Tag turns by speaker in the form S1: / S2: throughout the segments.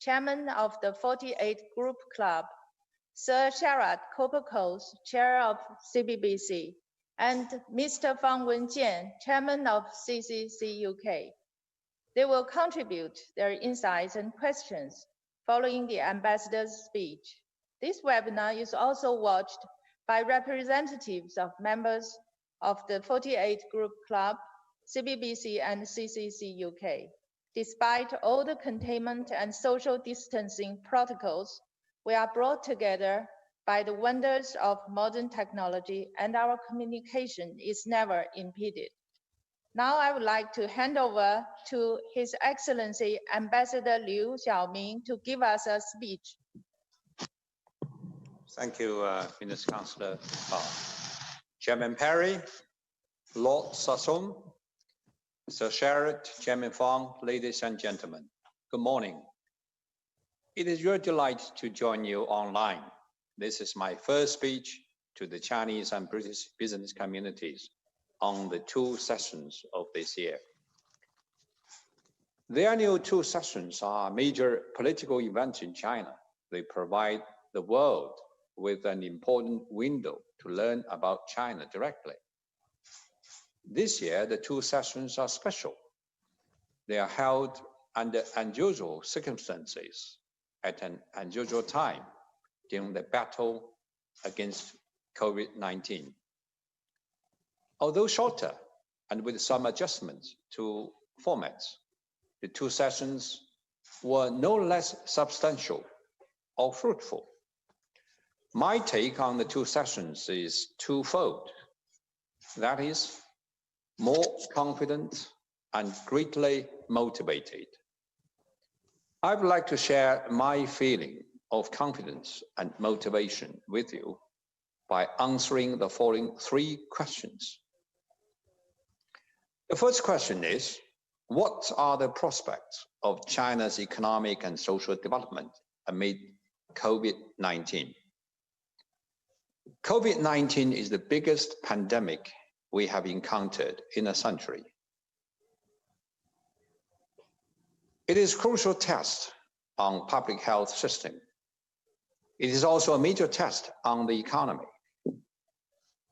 S1: Chairman of the 48 Group Club, Sir Sharad Kopakos, Chair of CBBC, and Mr. Fang Wenjian, Chairman of CCC UK. They will contribute their insights and questions following the ambassador's speech. This webinar is also watched by representatives of members of the 48 Group Club, CBBC and CCC UK. Despite all the containment and social distancing protocols, we are brought together by the wonders of modern technology, and our communication is never impeded. Now I would like to hand over to His Excellency Ambassador Liu Xiaoming to give us a speech.
S2: Thank you, Minister Councillor Chairman Perry, Lord Sassoon, Sir Sharad, Chairman Fang, ladies and gentlemen, good morning. It is your delight to join you online. This is my first speech to the Chinese and British business communities on the two sessions of this year. The annual two sessions are major political events in China. They provide the world with an important window to learn about China directly. This year, the two sessions are special. They are held under unusual circumstances at an unusual time during the battle against COVID-19. Although shorter and with some adjustments to formats, the two sessions were no less substantial or fruitful. My take on the two sessions is twofold. That is, more confident and greatly motivated. I would like to share my feeling of confidence and motivation with you by answering the following three questions. The first question is, what are the prospects of China's economic and social development amid COVID-19? COVID-19 is the biggest pandemic we have encountered in a century. It is a crucial test on public health system. It is also a major test on the economy.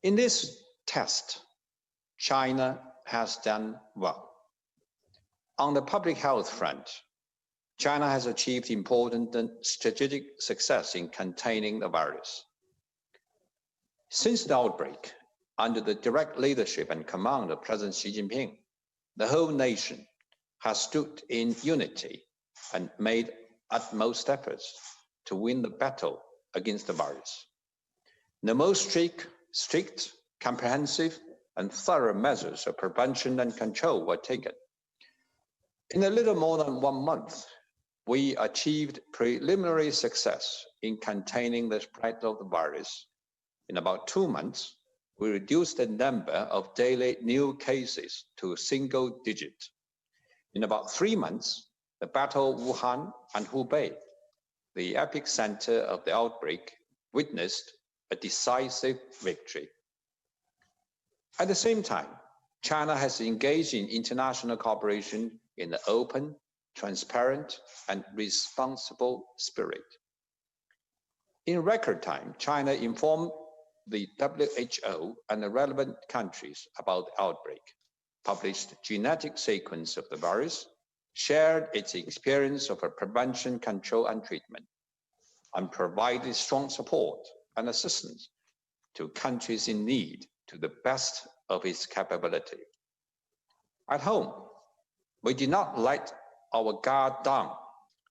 S2: In this test, China has done well. On the public health front, China has achieved important and strategic success in containing the virus. Since the outbreak, under the direct leadership and command of President Xi Jinping, the whole nation has stood in unity and made utmost efforts to win the battle against the virus. The most strict, comprehensive, and thorough measures of prevention and control were taken. In a little more than 1 month, we achieved preliminary success in containing the spread of the virus. In about 2 months, we reduced the number of daily new cases to single digit. In about 3 months, the Battle of Wuhan and Hubei, the epicenter of the outbreak, witnessed a decisive victory. At the same time, China has engaged in international cooperation in an open, transparent, and responsible spirit. In record time, China informed the WHO and the relevant countries about the outbreak, published genetic sequence of the virus, shared its experience of prevention, control, and treatment, and provided strong support and assistance to countries in need to the best of its capability. At home, we did not let our guard down,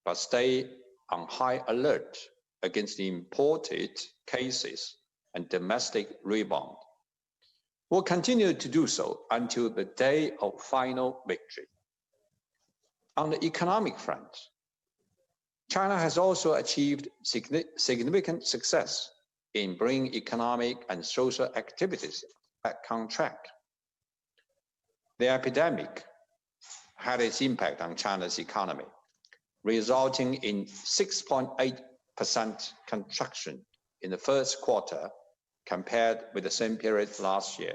S2: but stay on high alert against the imported cases and domestic rebound. We'll continue to do so until the day of final victory. On the economic front, China has also achieved significant success in bringing economic and social activities back on track. The epidemic had its impact on China's economy, resulting in 6.8% contraction in the first quarter compared with the same period last year.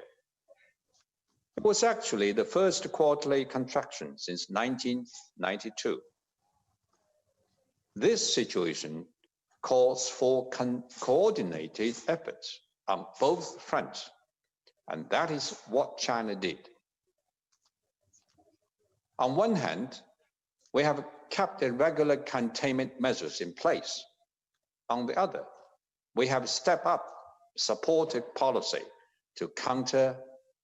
S2: It was actually the first quarterly contraction since 1992. This situation calls for coordinated efforts on both fronts, and that is what China did. On one hand, we have kept the regular containment measures in place. On the other, we have stepped up supportive policy to counter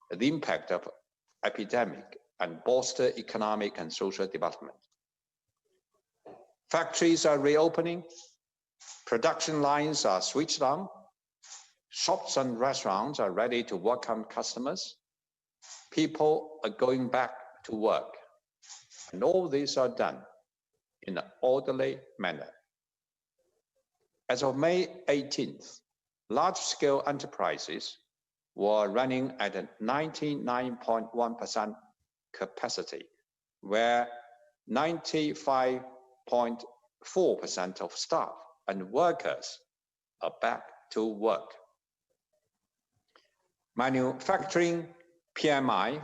S2: the impact of epidemic and bolster economic and social development. Factories are reopening, production lines are switched on, shops and restaurants are ready to welcome customers, people are going back to work, and all these are done in an orderly manner. As of May 18th, large-scale enterprises were running at a 99.1% capacity, where 95.4% of staff and workers are back to work. Manufacturing PMI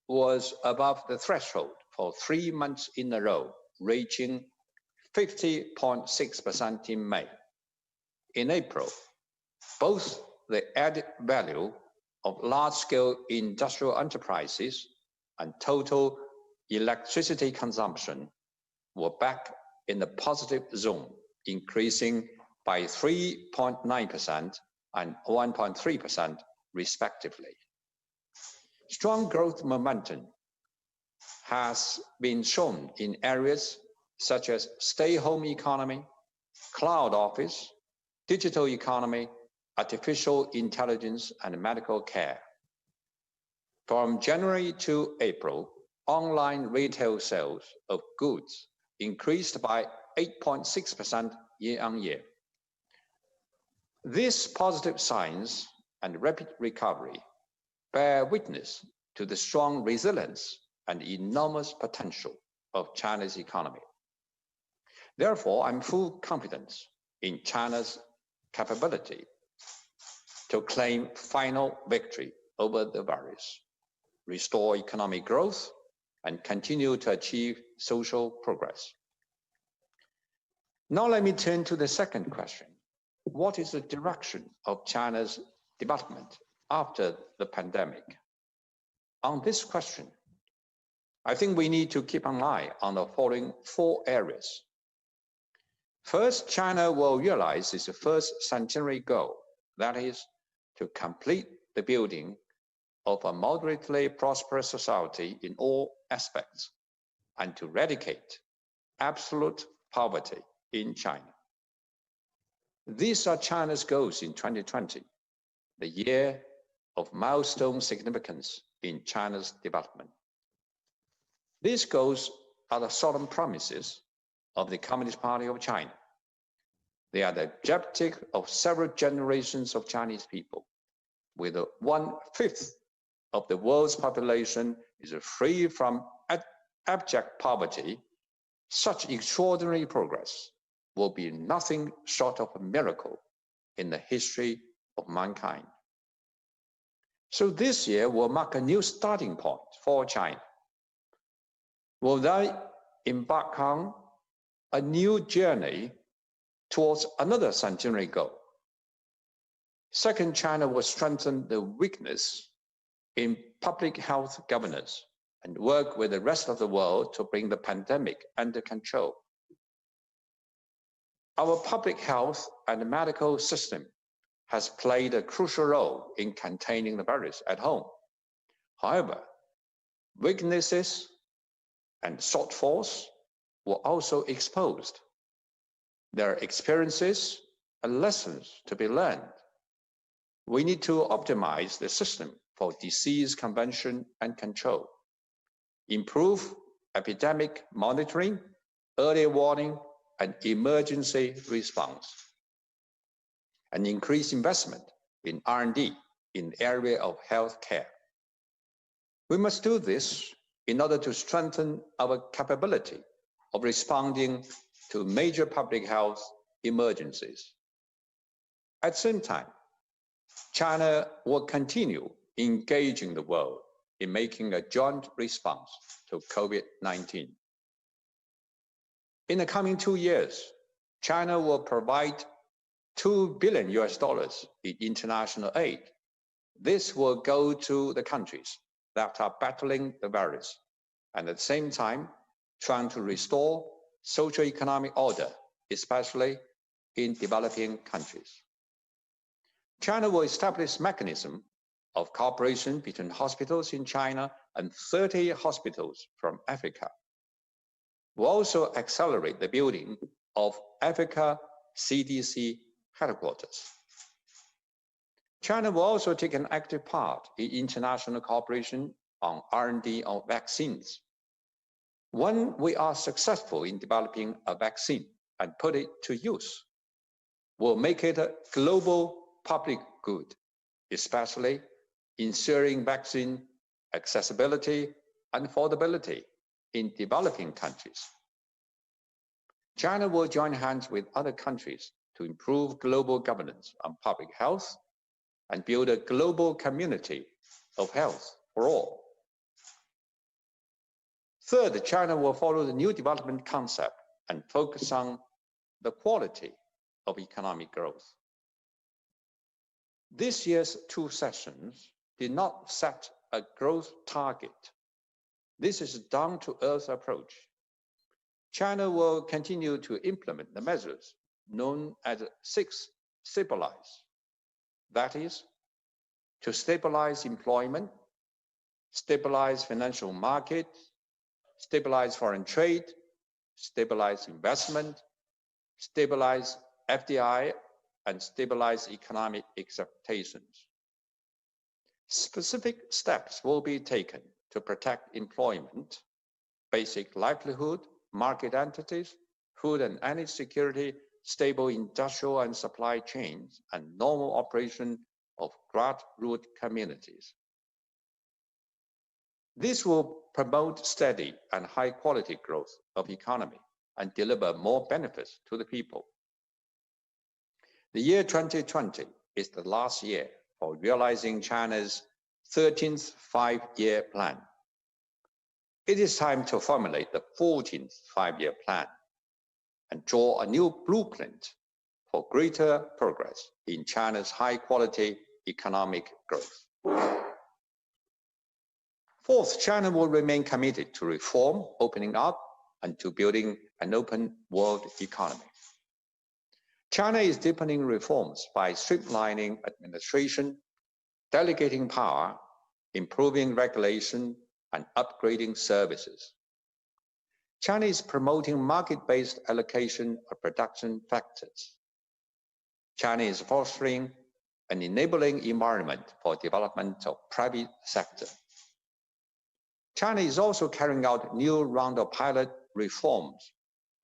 S2: was above the threshold for 3 months in a row, reaching 50.6% in May. In April, both the added value of large-scale industrial enterprises and total electricity consumption were back in the positive zone, increasing by 3.9% and 1.3% respectively. Strong growth momentum has been shown in areas such as stay-home economy, cloud office, digital economy, artificial intelligence, and medical care. From January to April, online retail sales of goods increased by 8.6% year-on-year. These positive signs and rapid recovery bear witness to the strong resilience and enormous potential of China's economy. Therefore, I'm full confidence in China's capability to claim final victory over the virus, restore economic growth, and continue to achieve social progress. Now let me turn to the second question. What is the direction of China's development after the pandemic? On this question, I think we need to keep an eye on the following 4 areas. First, China will realize its first centenary goal, that is, to complete the building of a moderately prosperous society in all aspects, and to eradicate absolute poverty in China. These are China's goals in 2020, the year of milestone significance in China's development. These goals are the solemn promises of the Communist Party of China. They are the objective of several generations of Chinese people. With 1/5 of the world's population is free from abject poverty, such extraordinary progress will be nothing short of a miracle in the history of mankind. So this year will mark a new starting point for China. Will they embark on a new journey towards another centenary goal? Second, China will strengthen the weakness in public health governance and work with the rest of the world to bring the pandemic under control. Our public health and medical system has played a crucial role in containing the virus at home. However, weaknesses and shortfalls were also exposed. There are experiences and lessons to be learned. We need to optimize the system for disease prevention and control, improve epidemic monitoring, early warning, and emergency response, and increase investment in R&D in the area of healthcare. We must do this in order to strengthen our capability of responding to major public health emergencies. At the same time, China will continue engaging the world in making a joint response to COVID-19. In the coming 2 years, China will provide $2 billion in international aid. This will go to the countries that are battling the virus, and at the same time, trying to restore socio-economic order, especially in developing countries. China will establish mechanism of cooperation between hospitals in China and 30 hospitals from Africa. We'll also accelerate the building of Africa CDC headquarters. China will also take an active part in international cooperation on R&D of vaccines. When we are successful in developing a vaccine and put it to use, we'll make it a global public good, especially ensuring vaccine accessibility and affordability in developing countries. China will join hands with other countries to improve global governance on public health and build a global community of health for all. Third, China will follow the new development concept and focus on the quality of economic growth. This year's two sessions did not set a growth target. This is a down-to-earth approach. China will continue to implement the measures known as 6 stabilize. That is, to stabilize employment, stabilize financial markets, stabilize foreign trade, stabilize investment, stabilize FDI, and stabilize economic expectations. Specific steps will be taken to protect employment, basic livelihood, market entities, food and energy security, stable industrial and supply chains, and normal operation of grassroots communities. This will promote steady and high-quality growth of economy and deliver more benefits to the people. The year 2020 is the last year for realizing China's 13th five-year plan. It is time to formulate the 14th five-year plan and draw a new blueprint for greater progress in China's high-quality economic growth. Fourth, China will remain committed to reform, opening up, and to building an open world economy. China is deepening reforms by streamlining administration, delegating power, improving regulation, and upgrading services. China is promoting market-based allocation of production factors. China is fostering an enabling environment for development of private sector. China is also carrying out new round of pilot reforms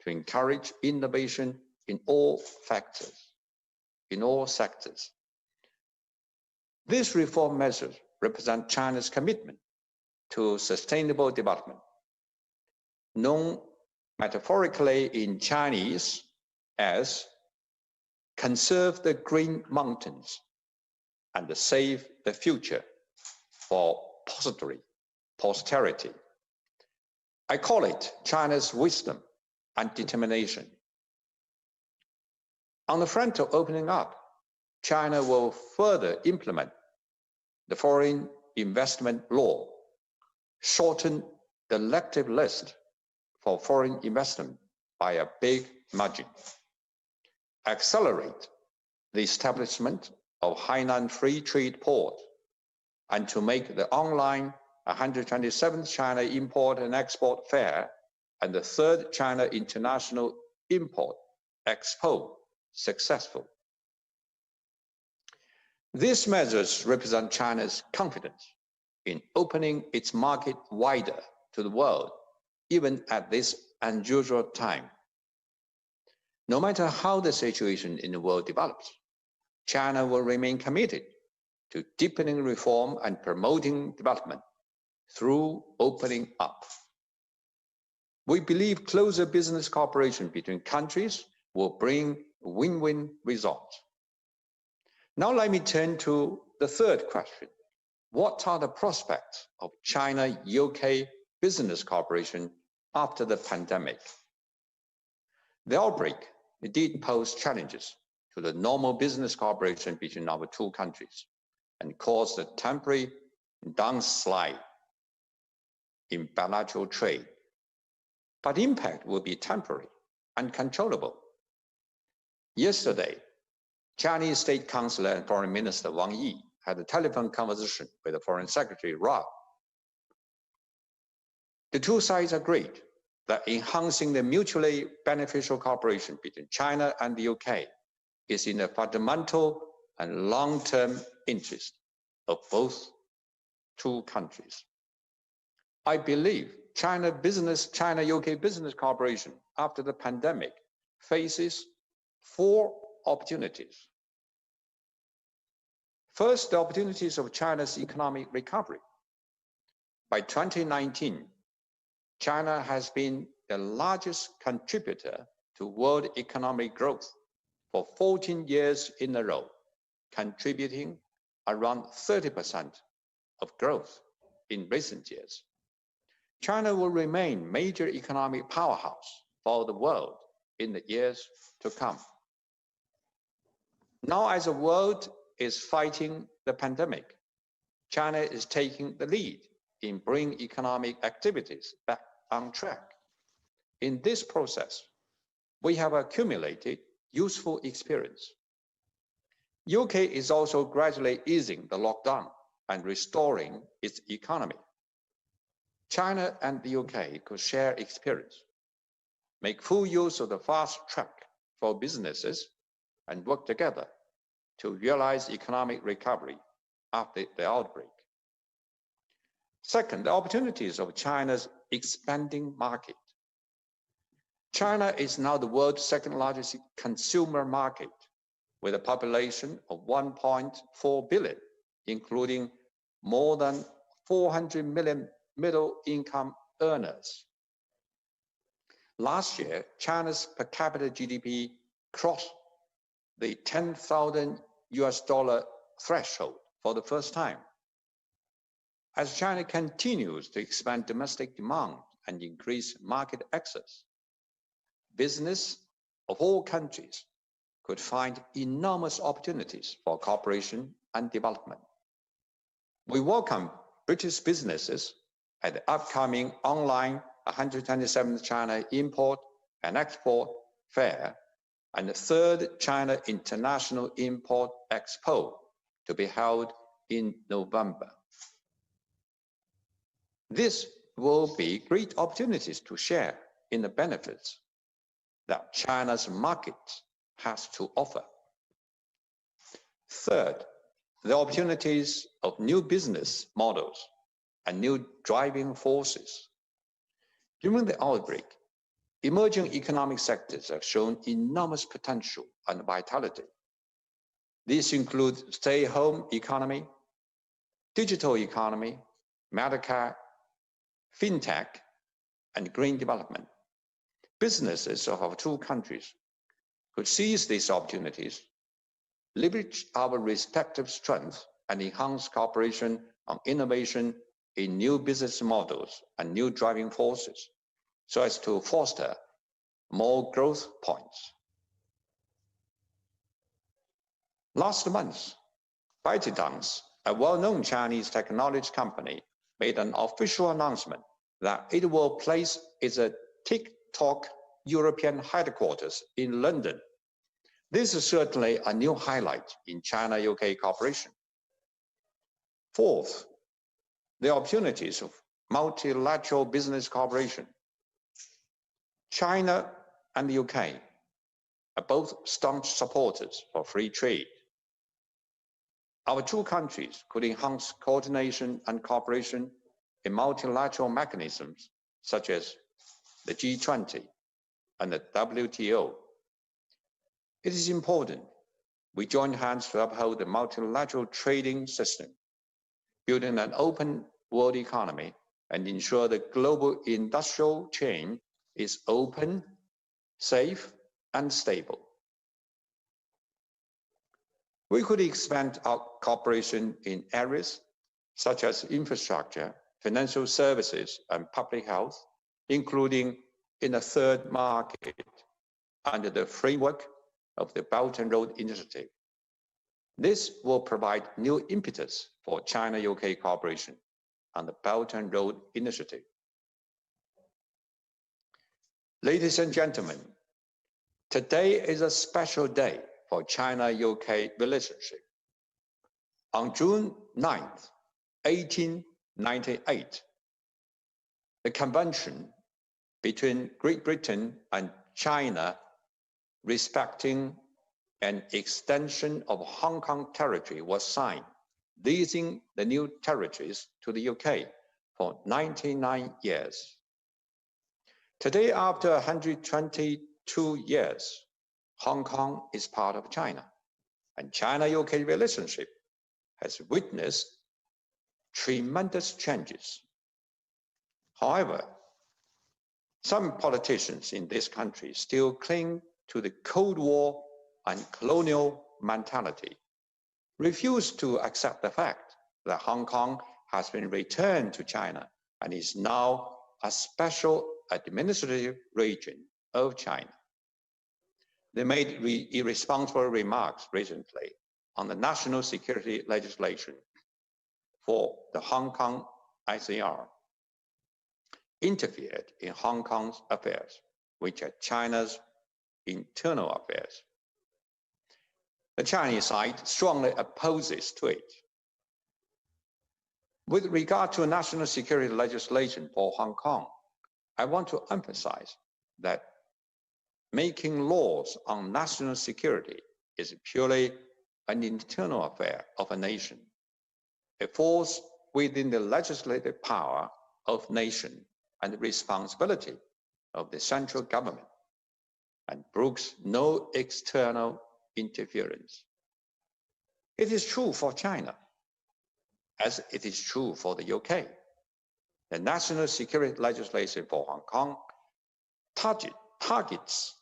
S2: to encourage innovation in all sectors. These reform measures represent China's commitment to sustainable development, known metaphorically in Chinese as conserve the green mountains and save the future for posterity. I call it China's wisdom and determination. On the front of opening up, China will further implement the foreign investment law, shorten the elective list for foreign investment by a big margin, accelerate the establishment of Hainan Free Trade Port, and to make the online 127th China Import and Export Fair and the 3rd China International Import Expo successful. These measures represent China's confidence in opening its market wider to the world, even at this unusual time. No matter how the situation in the world develops, China will remain committed to deepening reform and promoting development through opening up. We believe closer business cooperation between countries will bring win-win results. Now let me turn to the third question. What are the prospects of China-UK business cooperation after the pandemic? The outbreak it did pose challenges to the normal business cooperation between our two countries and caused a temporary downslide in bilateral trade. But impact will be temporary and controllable. Yesterday, Chinese State Councilor and Foreign Minister Wang Yi had a telephone conversation with the Foreign Secretary Rao. The two sides agreed that enhancing the mutually beneficial cooperation between China and the UK is in the fundamental and long-term interest of both two countries. I believe China-UK business cooperation after the pandemic faces 4 opportunities. First, the opportunities of China's economic recovery. By 2019, China has been the largest contributor to world economic growth for 14 years in a row, contributing around 30% of growth in recent years. China will remain major economic powerhouse for the world in the years to come. Now, as the world is fighting the pandemic, China is taking the lead in bringing economic activities back on track. In this process, we have accumulated useful experience. UK is also gradually easing the lockdown and restoring its economy. China and the UK could share experience, make full use of the fast track for businesses, and work together to realize economic recovery after the outbreak. Second, the opportunities of China's expanding market. China is now the world's second largest consumer market with a population of 1.4 billion, including more than 400 million middle-income earners. Last year, China's per capita GDP crossed the $10,000 threshold for the first time. As China continues to expand domestic demand and increase market access, business of all countries could find enormous opportunities for cooperation and development. We welcome British businesses at the upcoming online 127th China Import and Export Fair and the 3rd China International Import Expo to be held in November. This will be great opportunities to share in the benefits that China's market has to offer. Third, the opportunities of new business models and new driving forces. During the outbreak, emerging economic sectors have shown enormous potential and vitality. These include stay-at-home economy, digital economy, medicare, fintech, and green development. Businesses of our two countries could seize these opportunities, leverage our respective strengths, and enhance cooperation on innovation in new business models and new driving forces, so as to foster more growth points. Last month, ByteDance, a well-known Chinese technology company, made an official announcement that it will place its TikTok European headquarters in London. This is certainly a new highlight in China-UK cooperation. Fourth, the opportunities of multilateral business cooperation. China and the UK are both staunch supporters of free trade. Our two countries could enhance coordination and cooperation in multilateral mechanisms such as the G20 and the WTO. It is important we join hands to uphold the multilateral trading system, building an open world economy, and ensure the global industrial chain is open, safe, and stable. We could expand our cooperation in areas such as infrastructure, financial services, and public health, including in the third market, under the framework of the Belt and Road Initiative. This will provide new impetus for China-UK cooperation on the Belt and Road Initiative. Ladies and gentlemen, today is a special day for China-UK relationship. On June 9, 1898, the convention between Great Britain and China respecting an extension of Hong Kong territory was signed, leasing the new territories to the UK for 99 years. Today, after 122 years, Hong Kong is part of China, and China-UK relationship has witnessed tremendous changes. However, some politicians in this country still cling to the Cold War and colonial mentality, refuse to accept the fact that Hong Kong has been returned to China and is now a special administrative region of China. They made irresponsible remarks recently on the national security legislation for the Hong Kong SAR, interfered in Hong Kong's affairs, which are China's internal affairs. The Chinese side strongly opposes to it. With regard to national security legislation for Hong Kong, I want to emphasize that making laws on national security is purely an internal affair of a nation. It falls within the legislative power of the nation and the responsibility of the central government, and brooks no external interference. It is true for China, as it is true for the UK. The national security legislation for Hong Kong targets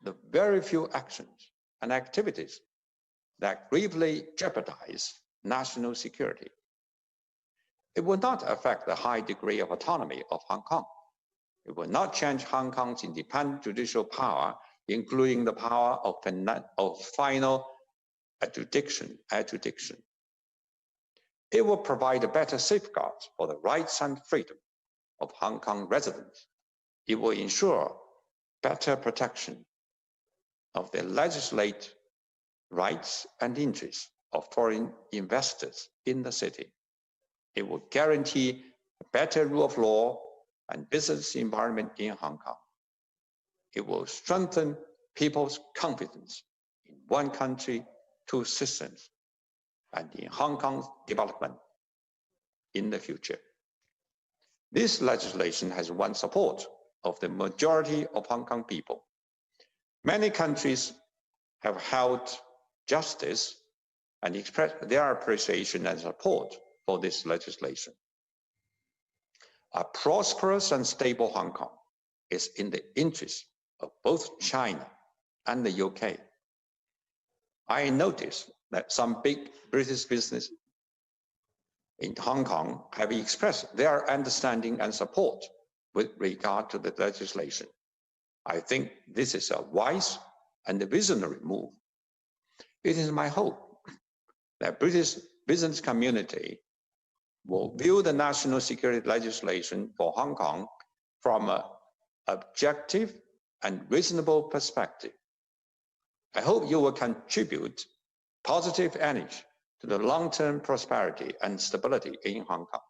S2: the very few actions and activities that gravely jeopardize national security. It will not affect the high degree of autonomy of Hong Kong. It will not change Hong Kong's independent judicial power, including the power of final adjudication. It will provide better safeguards for the rights and freedom of Hong Kong residents. It will ensure better protection of the legislative rights and interests of foreign investors in the city. It will guarantee a better rule of law and business environment in Hong Kong. It will strengthen people's confidence in one country, two systems, and in Hong Kong's development in the future. This legislation has won support of the majority of Hong Kong people. Many countries have held justice and expressed their appreciation and support for this legislation. A prosperous and stable Hong Kong is in the interest of both China and the UK. I noticed that some big British business in Hong Kong have expressed their understanding and support with regard to the legislation. I think this is a wise and a visionary move. It is my hope that British business community will view the national security legislation for Hong Kong from an objective and reasonable perspective. I hope you will contribute positive energy to the long-term prosperity and stability in Hong Kong.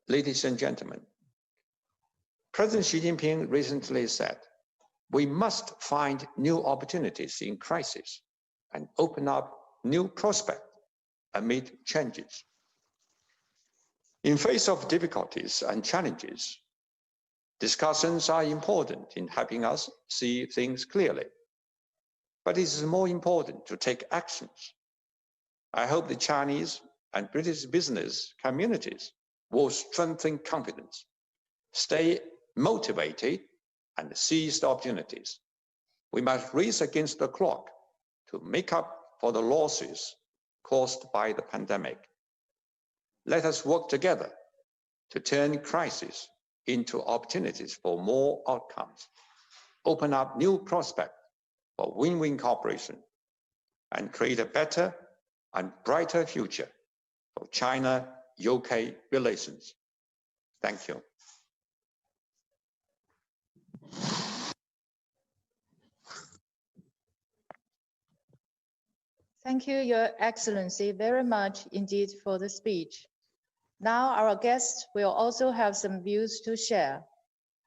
S2: Ladies and gentlemen, President Xi Jinping recently said, we must find new opportunities in crisis and open up new prospects amid changes. In face of difficulties and challenges, discussions are important in helping us see things clearly. But it is more important to take actions. I hope the Chinese and British business communities will strengthen confidence, stay motivated, and seize the opportunities. We must race against the clock to make up for the losses caused by the pandemic. Let us work together to turn crises into opportunities for more outcomes. open up new prospects for win-win cooperation and create a better and brighter future for China-UK relations. Thank you.
S1: Thank you, Your Excellency, very much indeed for the speech. Now our guests will also have some views to share,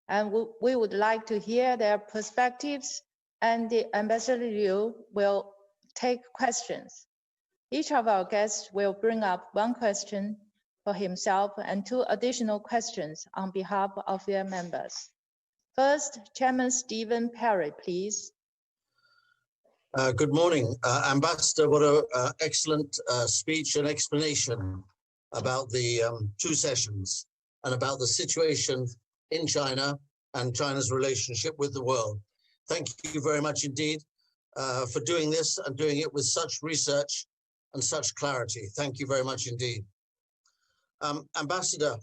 S1: and we would like to hear their perspectives, and the Ambassador Liu will take questions. Each of our guests will bring up one question for himself and 2 additional questions on behalf of their members. First, Chairman Stephen Perry, please.
S3: Good morning, Ambassador. What an excellent speech and explanation about the 2 sessions and about the situation in China and China's relationship with the world. Thank you very much indeed for doing this and doing it with such research and such clarity. Thank you very much indeed. Ambassador,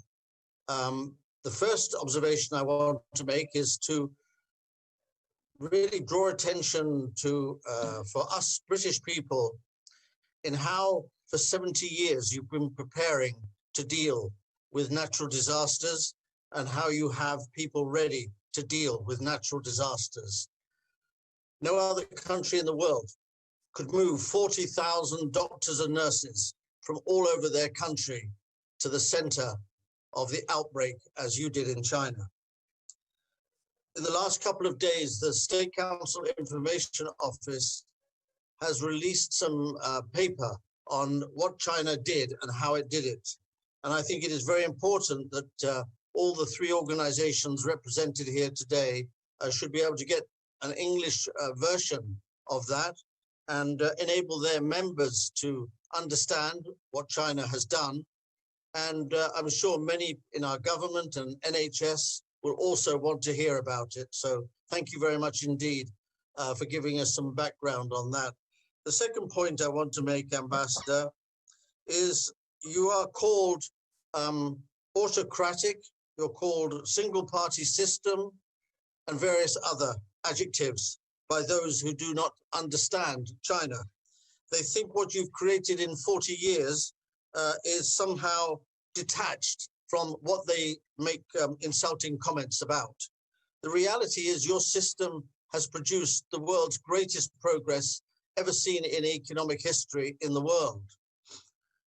S3: the first observation I want to make is to really draw attention to, for us British people, in how for 70 years you've been preparing to deal with natural disasters and how you have people ready to deal with natural disasters. No other country in the world could move 40,000 doctors and nurses from all over their country to the center of the outbreak as you did in China. In the last couple of days, the State Council Information Office has released some paper on what China did and how it did it. And I think it is very important that all the 3 organizations represented here today should be able to get an English version of that and enable their members to understand what China has done. And I'm sure many in our government and NHS will also want to hear about it. So thank you very much indeed for giving us some background on that. The second point I want to make, Ambassador, is you are called autocratic, you're called single party system, and various other adjectives by those who do not understand China. They think what you've created in 40 years is somehow detached from what they make insulting comments about. The reality is your system has produced the world's greatest progress ever seen in economic history in the world.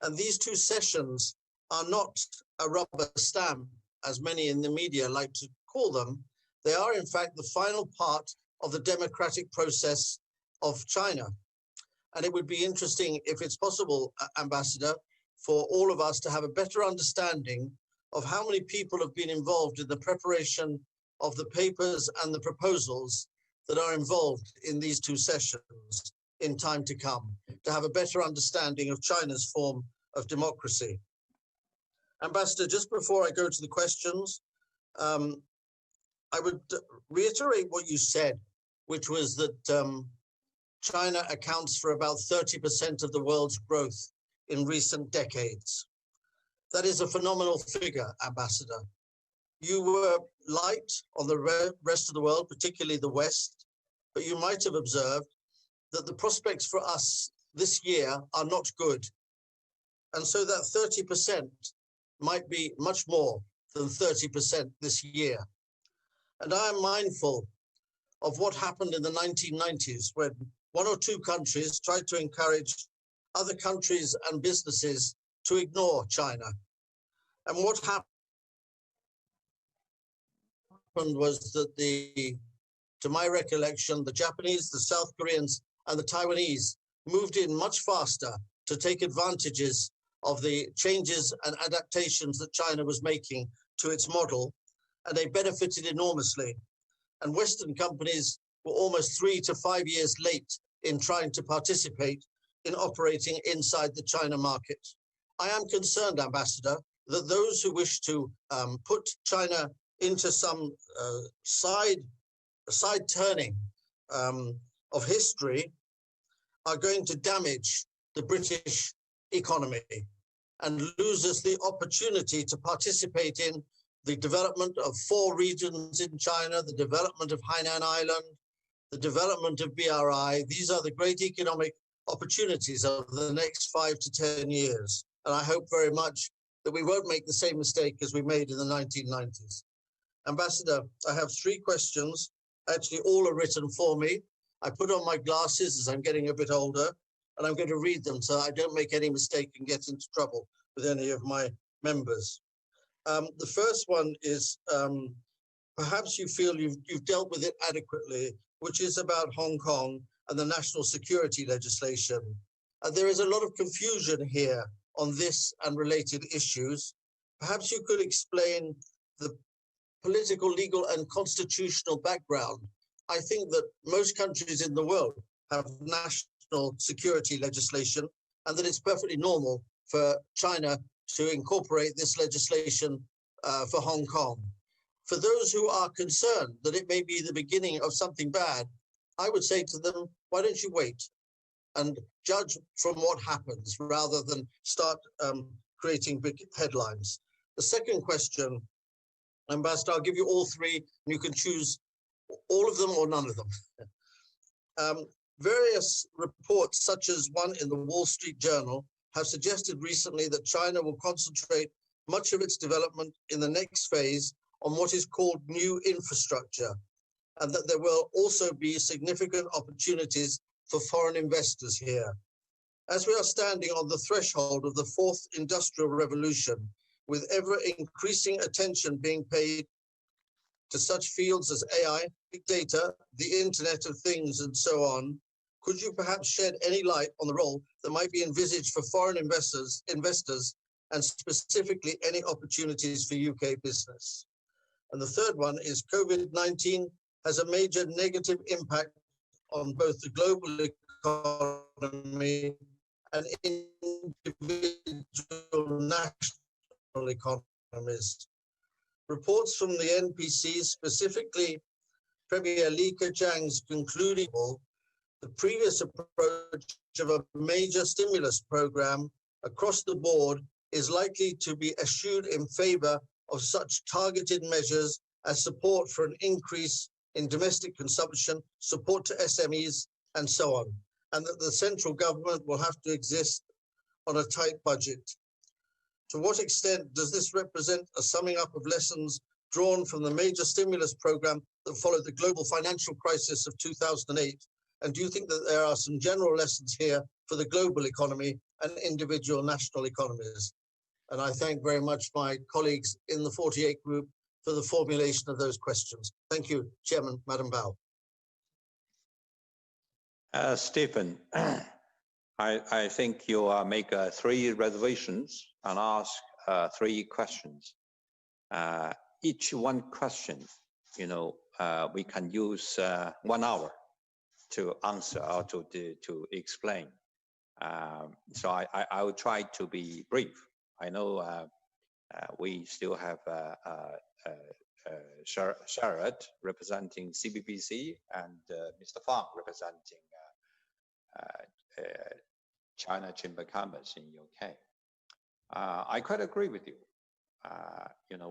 S3: And these 2 sessions are not a rubber stamp, as many in the media like to call them. They are, in fact, the final part of the democratic process of China. And it would be interesting, if it's possible, Ambassador, for all of us to have a better understanding of how many people have been involved in the preparation of the papers and the proposals that are involved in these 2 sessions in time to come, to have a better understanding of China's form of democracy. Ambassador, just before I go to the questions, I would reiterate what you said, which was that China accounts for about 30% of the world's growth in recent decades. That is a phenomenal figure, Ambassador. You were light on the rest of the world, particularly the West, but you might have observed that the prospects for us this year are not good. And so that 30% might be much more than 30% this year. And I am mindful of what happened in the 1990s when 1 or 2 countries tried to encourage other countries and businesses to ignore China. And what happened was that to my recollection, the Japanese, the South Koreans, and the Taiwanese moved in much faster to take advantages of the changes and adaptations that China was making to its model, and they benefited enormously. And Western companies were almost 3 to 5 years late in trying to participate in operating inside the China market. I am concerned, Ambassador, that those who wish to put China into some side turning of history are going to damage the British economy and lose us the opportunity to participate in the development of 4 regions in China, the development of Hainan Island, the development of BRI. These are the great economic opportunities of the next 5 to 10 years. And I hope very much that we won't make the same mistake as we made in the 1990s. Ambassador, I have 3 questions. Actually, all are written for me. I put on my glasses as I'm getting a bit older, and I'm going to read them so I don't make any mistake and get into trouble with any of my members. The first one is, perhaps you feel you've dealt with it adequately, which is about Hong Kong and the national security legislation. There is a lot of confusion here on this and related issues. Perhaps you could explain the political, legal, and constitutional background. I think that most countries in the world have national security legislation, and that it's perfectly normal for China to incorporate this legislation for Hong Kong. For those who are concerned that it may be the beginning of something bad, I would say to them, why don't you wait and judge from what happens rather than start creating big headlines. The second question, Ambassador, I'll give you all 3, and you can choose all of them or none of them. Various reports, such as one in the Wall Street Journal, have suggested recently that China will concentrate much of its development in the next phase on what is called new infrastructure, and that there will also be significant opportunities for foreign investors here. As we are standing on the threshold of the 4th industrial revolution, with ever increasing attention being paid to such fields as AI, big data, the Internet of Things, and so on, could you perhaps shed any light on the role that might be envisaged for foreign investors, and specifically any opportunities for UK business? And the third one is COVID-19 has a major negative impact on both the global economy and individual national economies. Reports from the NPC, specifically Premier Li Keqiang's concluding the previous approach of a major stimulus program across the board is likely to be eschewed in favor of such targeted measures as support for an increase in domestic consumption, support to SMEs, and so on, and that the central government will have to exist on a tight budget. To what extent does this represent a summing up of lessons drawn from the major stimulus program that followed the global financial crisis of 2008? And do you think that there are some general lessons here for the global economy and individual national economies? And I thank very much my colleagues in the 48 group for the formulation of those questions. Thank you, Chairman, Madam Bao.
S2: Stephen, I think you make 3 reservations and ask 3 questions. Each one question, we can use 1 hour to answer or to explain. So I will try to be brief. I know we still have Sharad representing CBBC and Mr. Fang representing China Chamber of Commerce in UK. I quite agree with you,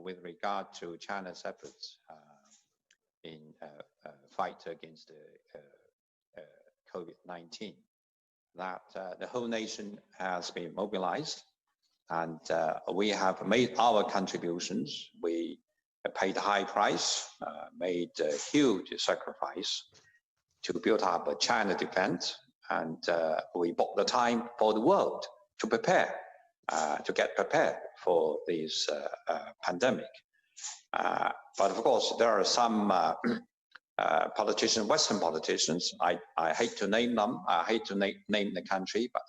S2: with regard to China's efforts in fight against COVID-19, that the whole nation has been mobilized, and we have made our contributions. We paid a high price, made a huge sacrifice to build up a China defense, and we bought the time for the world to prepare, to get prepared for this pandemic. But of course, there are some politicians, Western politicians, I hate to name them, I hate to name the country, but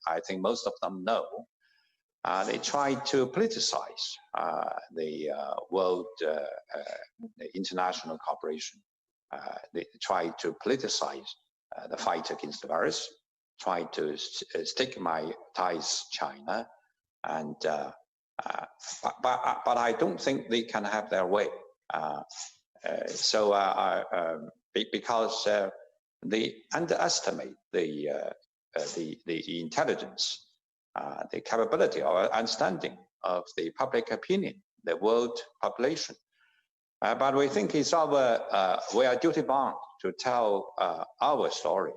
S2: I think most of them know. They try to politicize the world, the international cooperation. They try to politicize the fight against the virus, try to stigmatize China, and but I don't think they can have their way. Because they underestimate the intelligence, the capability or understanding of the public opinion the world population. But we think it's we are duty bound to tell our story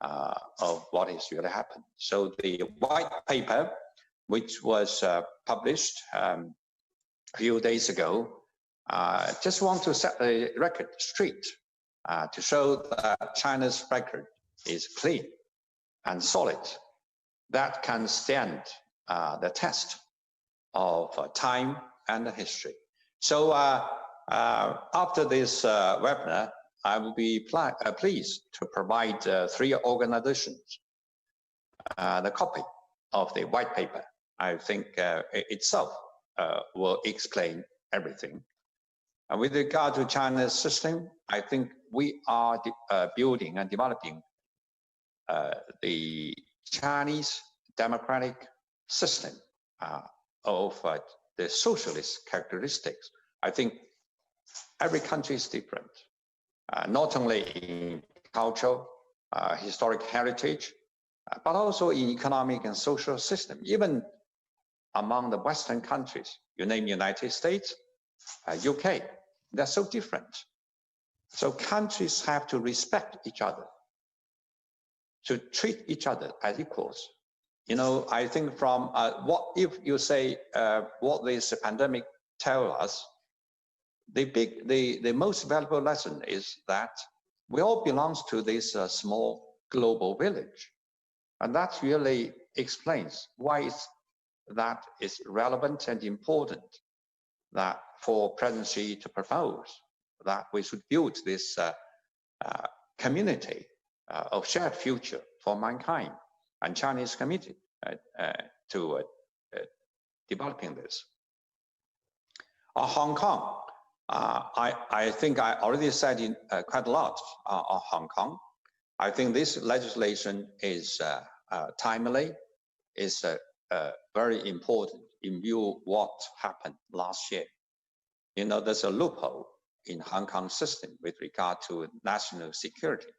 S2: of what is really happened. So the white paper, which was published a few days ago, just want to set the record straight to show that China's record is clean and solid, that can stand the test of time and history. So after this webinar, I will be pleased to provide 3 organizations the copy of the white paper. I think itself will explain everything. With regard to China's system, I think we are building and developing the Chinese democratic system of the socialist characteristics. I think every country is different, not only in cultural, historic heritage, but also in economic and social system. Even among the Western countries, you name United States, UK, they're so different. So countries have to respect each other, to treat each other as equals. You know, I think from what if you say what this pandemic tells us, the most valuable lesson is that we all belong to this small global village, and that really explains why that is relevant and important. That for President Xi to propose that we should build this community of shared future for mankind, and China is committed to developing this. Hong Kong, I think I already said quite a lot on Hong Kong. I think this legislation is timely, is very important in view of what happened last year. You know, there's a loophole in Hong Kong system with regard to national security.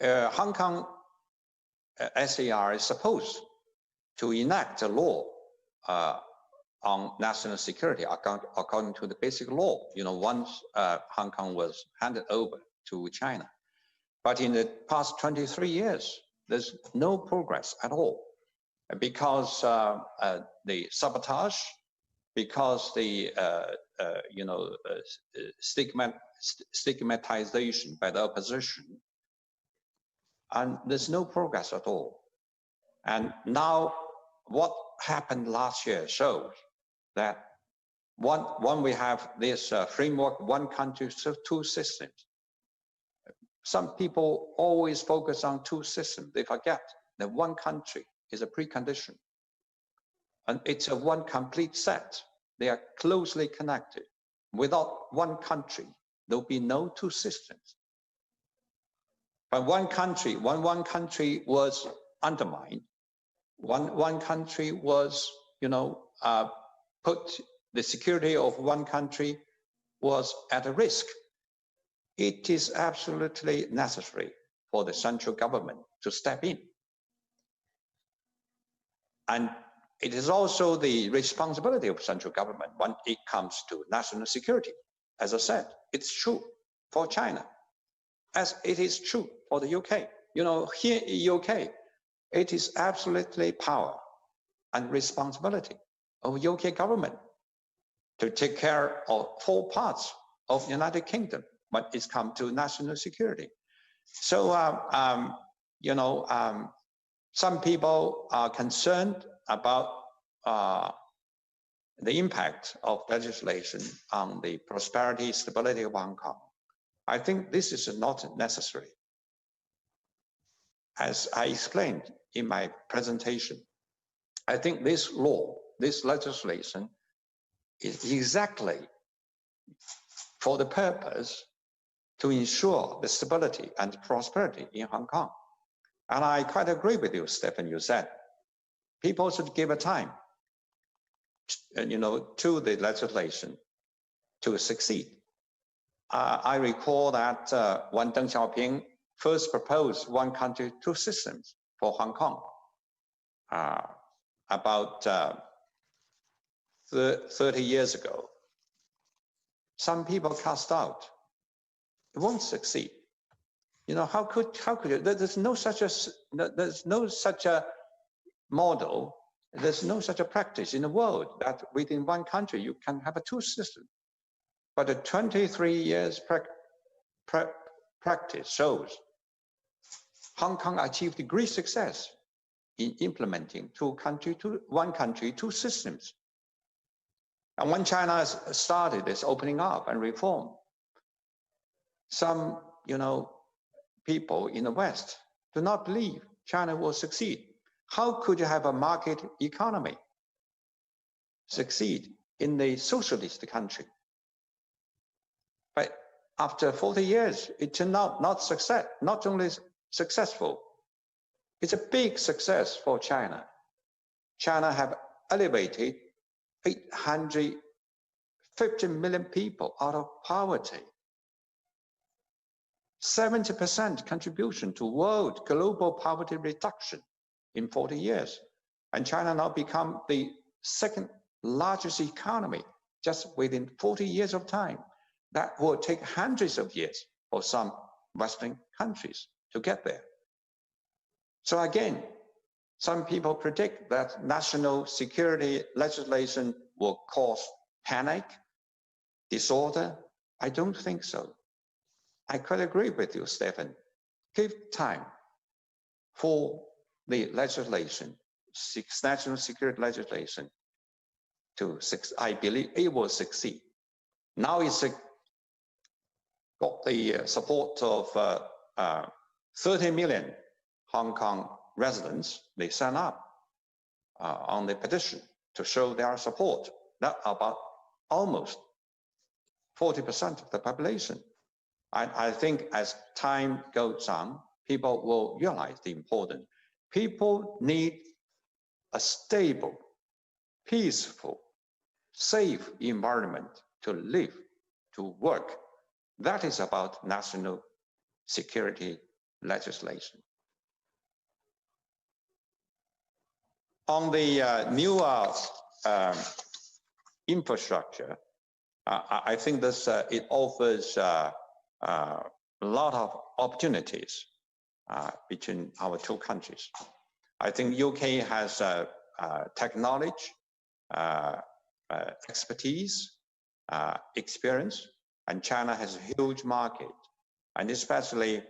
S2: Hong Kong SAR is supposed to enact a law on national security according to the basic law, you know, once Hong Kong was handed over to China. But in the past 23 years, there's no progress at all because the sabotage, because the stigmatization by the opposition, and there's no progress at all. And now what happened last year shows that when we have this framework, one country, two systems, some people always focus on two systems. They forget that one country is a precondition. And it's a one complete set. They are closely connected. Without one country, there'll be no two systems. But one country, when one country was undermined, one country was, put the security of one country was at a risk. It is absolutely necessary for the central government to step in. And it is also the responsibility of central government when it comes to national security. As I said, it's true for China, as it is true for the UK. You know, here in UK, it is absolutely power and responsibility of UK government to take care of 4 parts of the United Kingdom when it's come to national security. So, some people are concerned about the impact of legislation on the prosperity, stability of Hong Kong. I think this is not necessary. As I explained in my presentation, I think this law, this legislation is exactly for the purpose to ensure the stability and prosperity in Hong Kong. And I quite agree with you, Stephen, you said, people should give a time, to the legislation to succeed. I recall that when Deng Xiaoping first proposed one country, two systems for Hong Kong about 30 years ago, some people cast out. It won't succeed. You know, how could you? There's no such a model. There's no such a practice in the world that within one country you can have a two system. But the 23 years practice shows Hong Kong achieved great success in implementing one country, two systems. And when China started its opening up and reform, some, people in the West do not believe China will succeed. How could you have a market economy succeed in a socialist country? But after 40 years, it turned out not only successful, it's a big success for China. China have elevated 850 million people out of poverty. 70% contribution to world global poverty reduction in 40 years. And China now become the second largest economy just within 40 years of time. That will take hundreds of years for some Western countries to get there. So again, some people predict that national security legislation will cause panic, disorder. I don't think so. I quite agree with you, Stephen. Give time for the legislation, national security legislation, I believe it will succeed. Now it's got the support of 30 million Hong Kong residents. They sign up on the petition to show their support. That's about almost 40% of the population. I think as time goes on, people will realize the importance. People need a stable, peaceful, safe environment to live, to work. That is about national security legislation. On the new infrastructure, I think this it offers a lot of opportunities between our two countries. I think UK has technology, expertise, experience, and China has a huge market. And especially,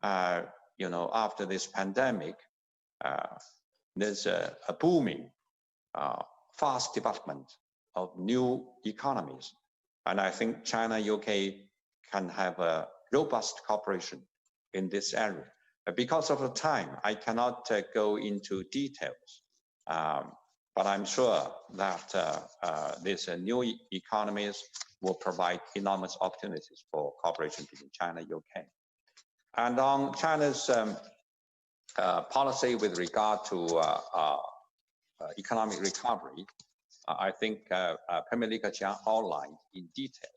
S2: after this pandemic, there's a booming, fast development of new economies. And I think China, UK can have a robust cooperation in this area. Because of the time, I cannot go into details, but I'm sure that these new economies will provide enormous opportunities for cooperation between China and UK. And on China's policy with regard to economic recovery, I think Premier Li Keqiang outlined in detail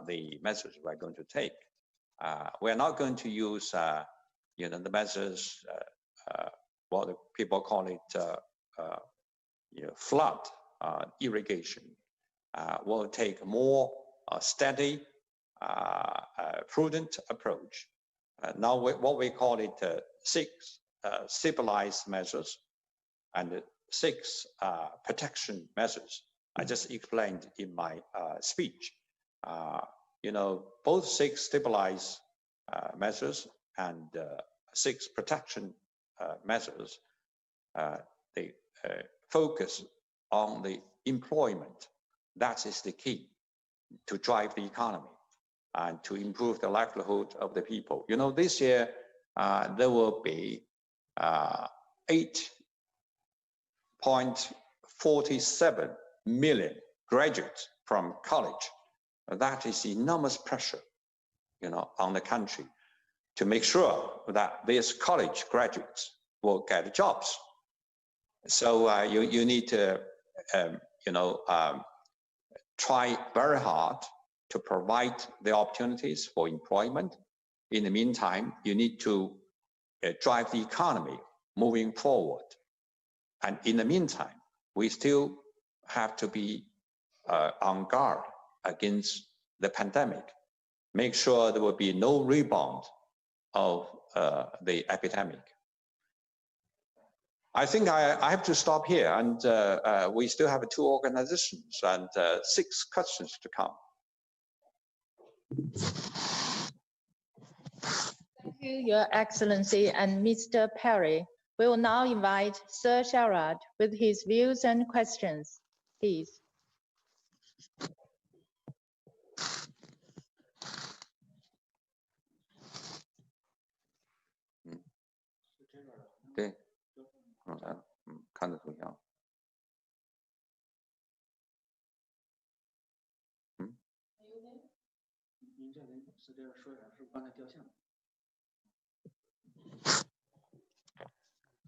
S2: the measures we're going to take. We're not going to use the measures, what people call it, flood irrigation. We'll take a more steady, prudent approach. Now, what we call it 6 stabilized measures and 6 protection measures. I just explained in my speech. Both 6 stabilized measures and 6 protection measures, they focus on the employment. That is the key to drive the economy and to improve the livelihood of the people. This year there will be 8.47 million graduates from college. That is enormous pressure, on the country to make sure that these college graduates will get jobs. So you need to, try very hard to provide the opportunities for employment. In the meantime, you need to drive the economy moving forward. And in the meantime, we still have to be on guard against the pandemic. Make sure there will be no rebound of the epidemic. I think I have to stop here, and we still have 2 organizations and 6 questions to come.
S1: Thank you, Your Excellency and Mr. Perry. We will now invite Sir Sharad with his views and questions. Please.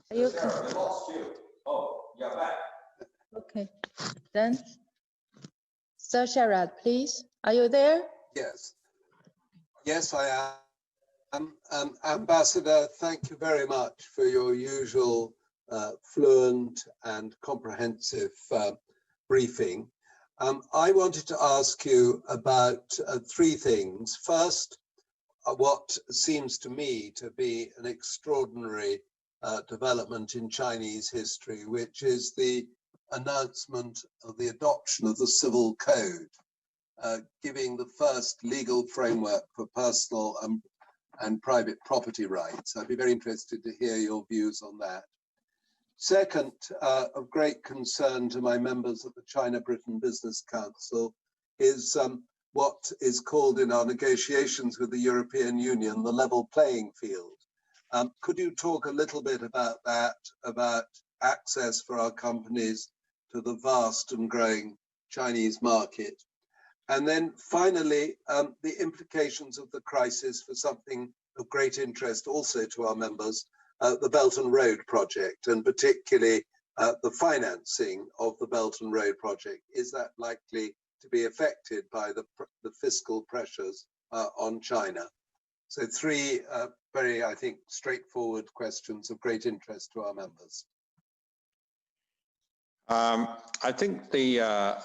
S1: Are you okay?
S2: We lost you. Oh, you're back.
S1: Okay, then, Sir Sharad, please. Are you there?
S4: Yes. Yes, I am. Ambassador, thank you very much for your usual fluent and comprehensive briefing. I wanted to ask you about 3 things. First, what seems to me to be an extraordinary development in Chinese history, which is the announcement of the adoption of the Civil Code, giving the first legal framework for personal and private property rights. I'd be very interested to hear your views on that. Second, of great concern to my members of the China-Britain Business Council is what is called in our negotiations with the European Union, the level playing field. Could you talk a little bit about that, about access for our companies to the vast and growing Chinese market? And then finally, the implications of the crisis for something of great interest also to our members, the Belt and Road project, and particularly the financing of the Belt and Road project. Is that likely to be affected by the fiscal pressures on China? So 3 very, I think, straightforward questions of great interest to our members.
S2: I think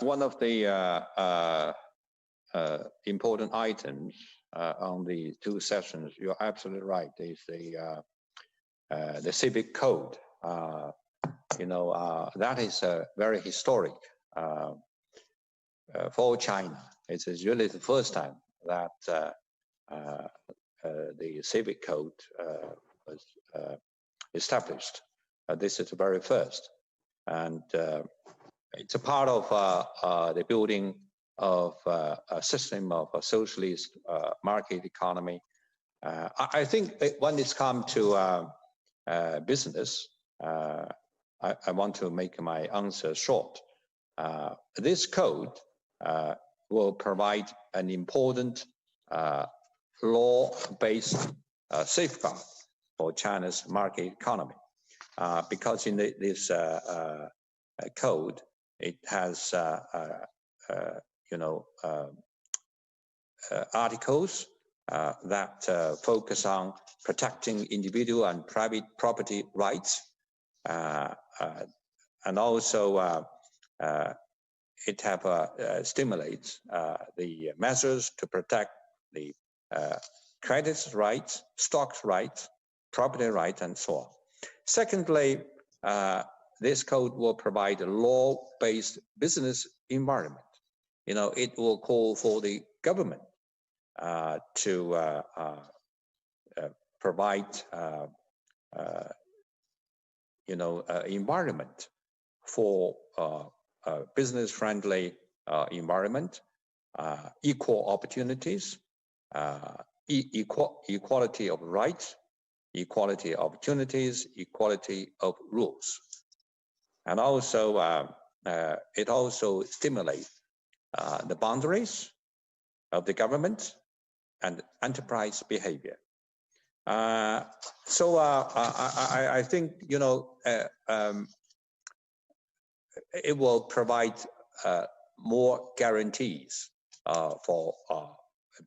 S2: one of the important items on the 2 sessions, you're absolutely right, is the civic code. That is very historic for China. It is really the first time that the civic code was established. This is the very first. And it's a part of the building of a system of a socialist market economy. I think when it's come to business, I want to make my answer short. This code will provide an important law-based safeguard for China's market economy, because in this code, it has articles that focus on protecting individual and private property rights, and also it stimulates the measures to protect the creditors' rights, stocks' rights, property rights, and so on. Secondly, this code will provide a law-based business environment. It will call for the government to provide environment for a business-friendly environment, equal opportunities, equality of rights, equality of opportunities, equality of rules. And also, it also stimulates the boundaries of the government and enterprise behavior. So I think, it will provide more guarantees for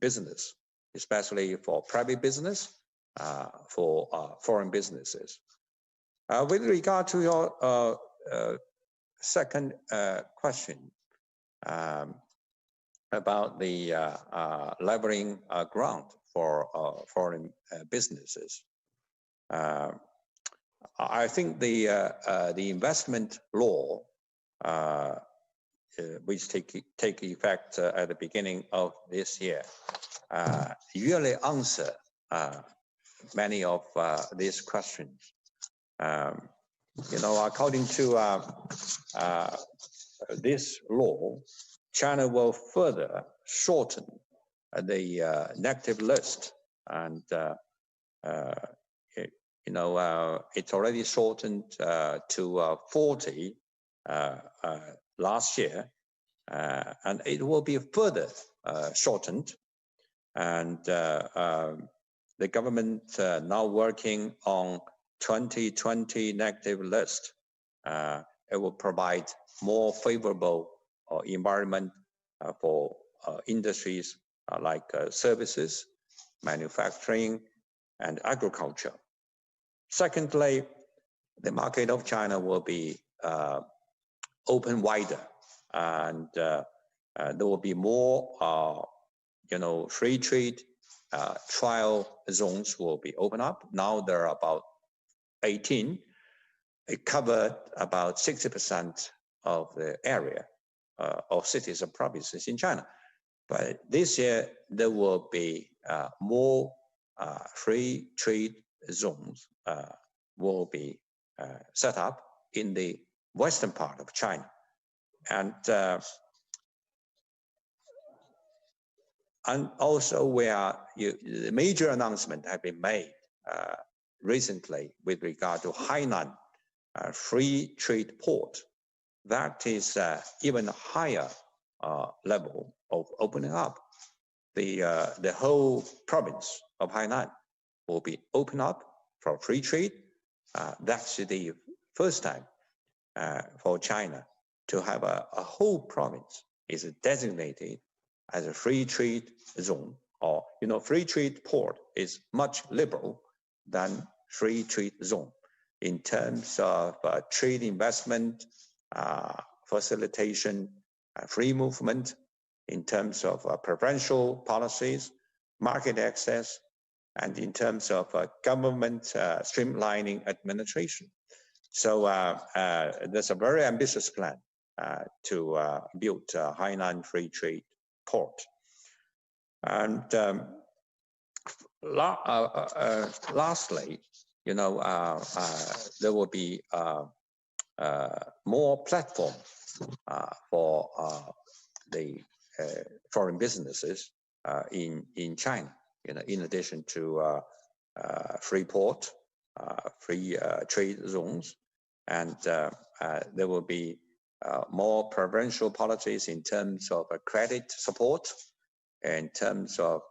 S2: business, especially for private business, for foreign businesses. With regard to your second question about the leveling ground for foreign businesses. I think the investment law, which take effect at the beginning of this year, really answer many of these questions. You know, according to this law, China will further shorten the negative list, and you know, it's already shortened to 40 last year, and it will be further shortened. And the government now working on 2020 negative list. It will provide more favorable environment for industries like services, manufacturing, and agriculture. Secondly, the market of China will be open wider, and there will be more, you know, free trade trial zones will be opened up. Now there are about 18. It covered about 60% of the area of cities and provinces in China. But this year, there will be more free trade zones will be set up in the western part of China. And also the major announcement have been made recently with regard to Hainan free trade port. That is even higher level of opening up. The whole province of Hainan will be opened up for free trade. That's the first time for China to have a whole province is designated as a free trade zone, or, you know, free trade port is much liberal than free trade zone in terms of trade investment, facilitation, free movement, in terms of preferential policies, market access, and in terms of government streamlining administration. So there's a very ambitious plan to build Hainan free trade port. And lastly, you know, there will be more platform for the foreign businesses in China, you know, in addition to free port, free trade zones, and there will be more preferential policies in terms of credit support, in terms of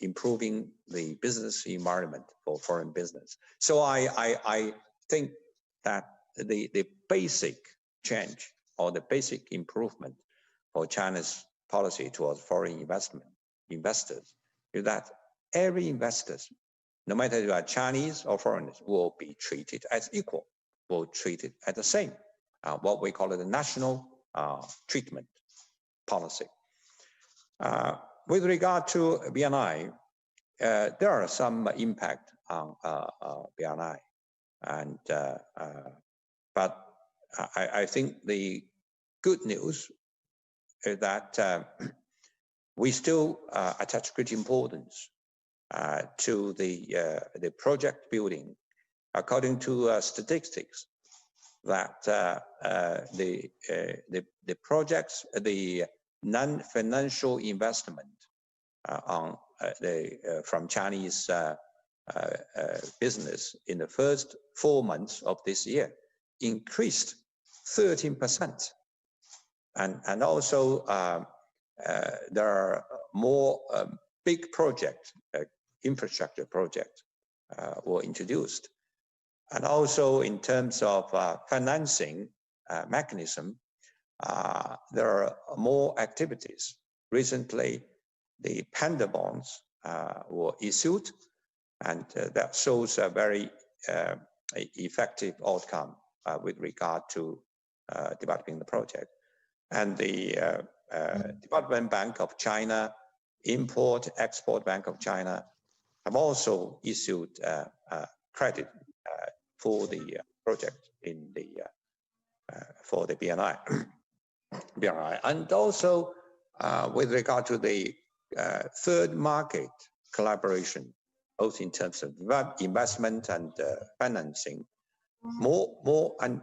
S2: improving the business environment for foreign business. So I think that the basic change or the basic improvement for China's policy towards foreign investors is that every investors, no matter you are Chinese or foreigners, will be treated as equal, will treated as the same, what we call it the national treatment policy. With regard to BNI, there are some impact on BNI, and but I think the good news is that we still attach great importance to the project building. According to statistics, that the projects, the non-financial investment on from Chinese business in the first 4 months of this year increased 13%, and also there are more big projects, infrastructure projects were introduced, and also in terms of financing mechanism. There are more activities. Recently, the panda bonds were issued, and that shows a very effective outcome with regard to developing the project. And the Development Bank of China, Import-Export Bank of China have also issued credit for the project in the for the BNI. And also with regard to the third market collaboration, both in terms of investment and financing, more and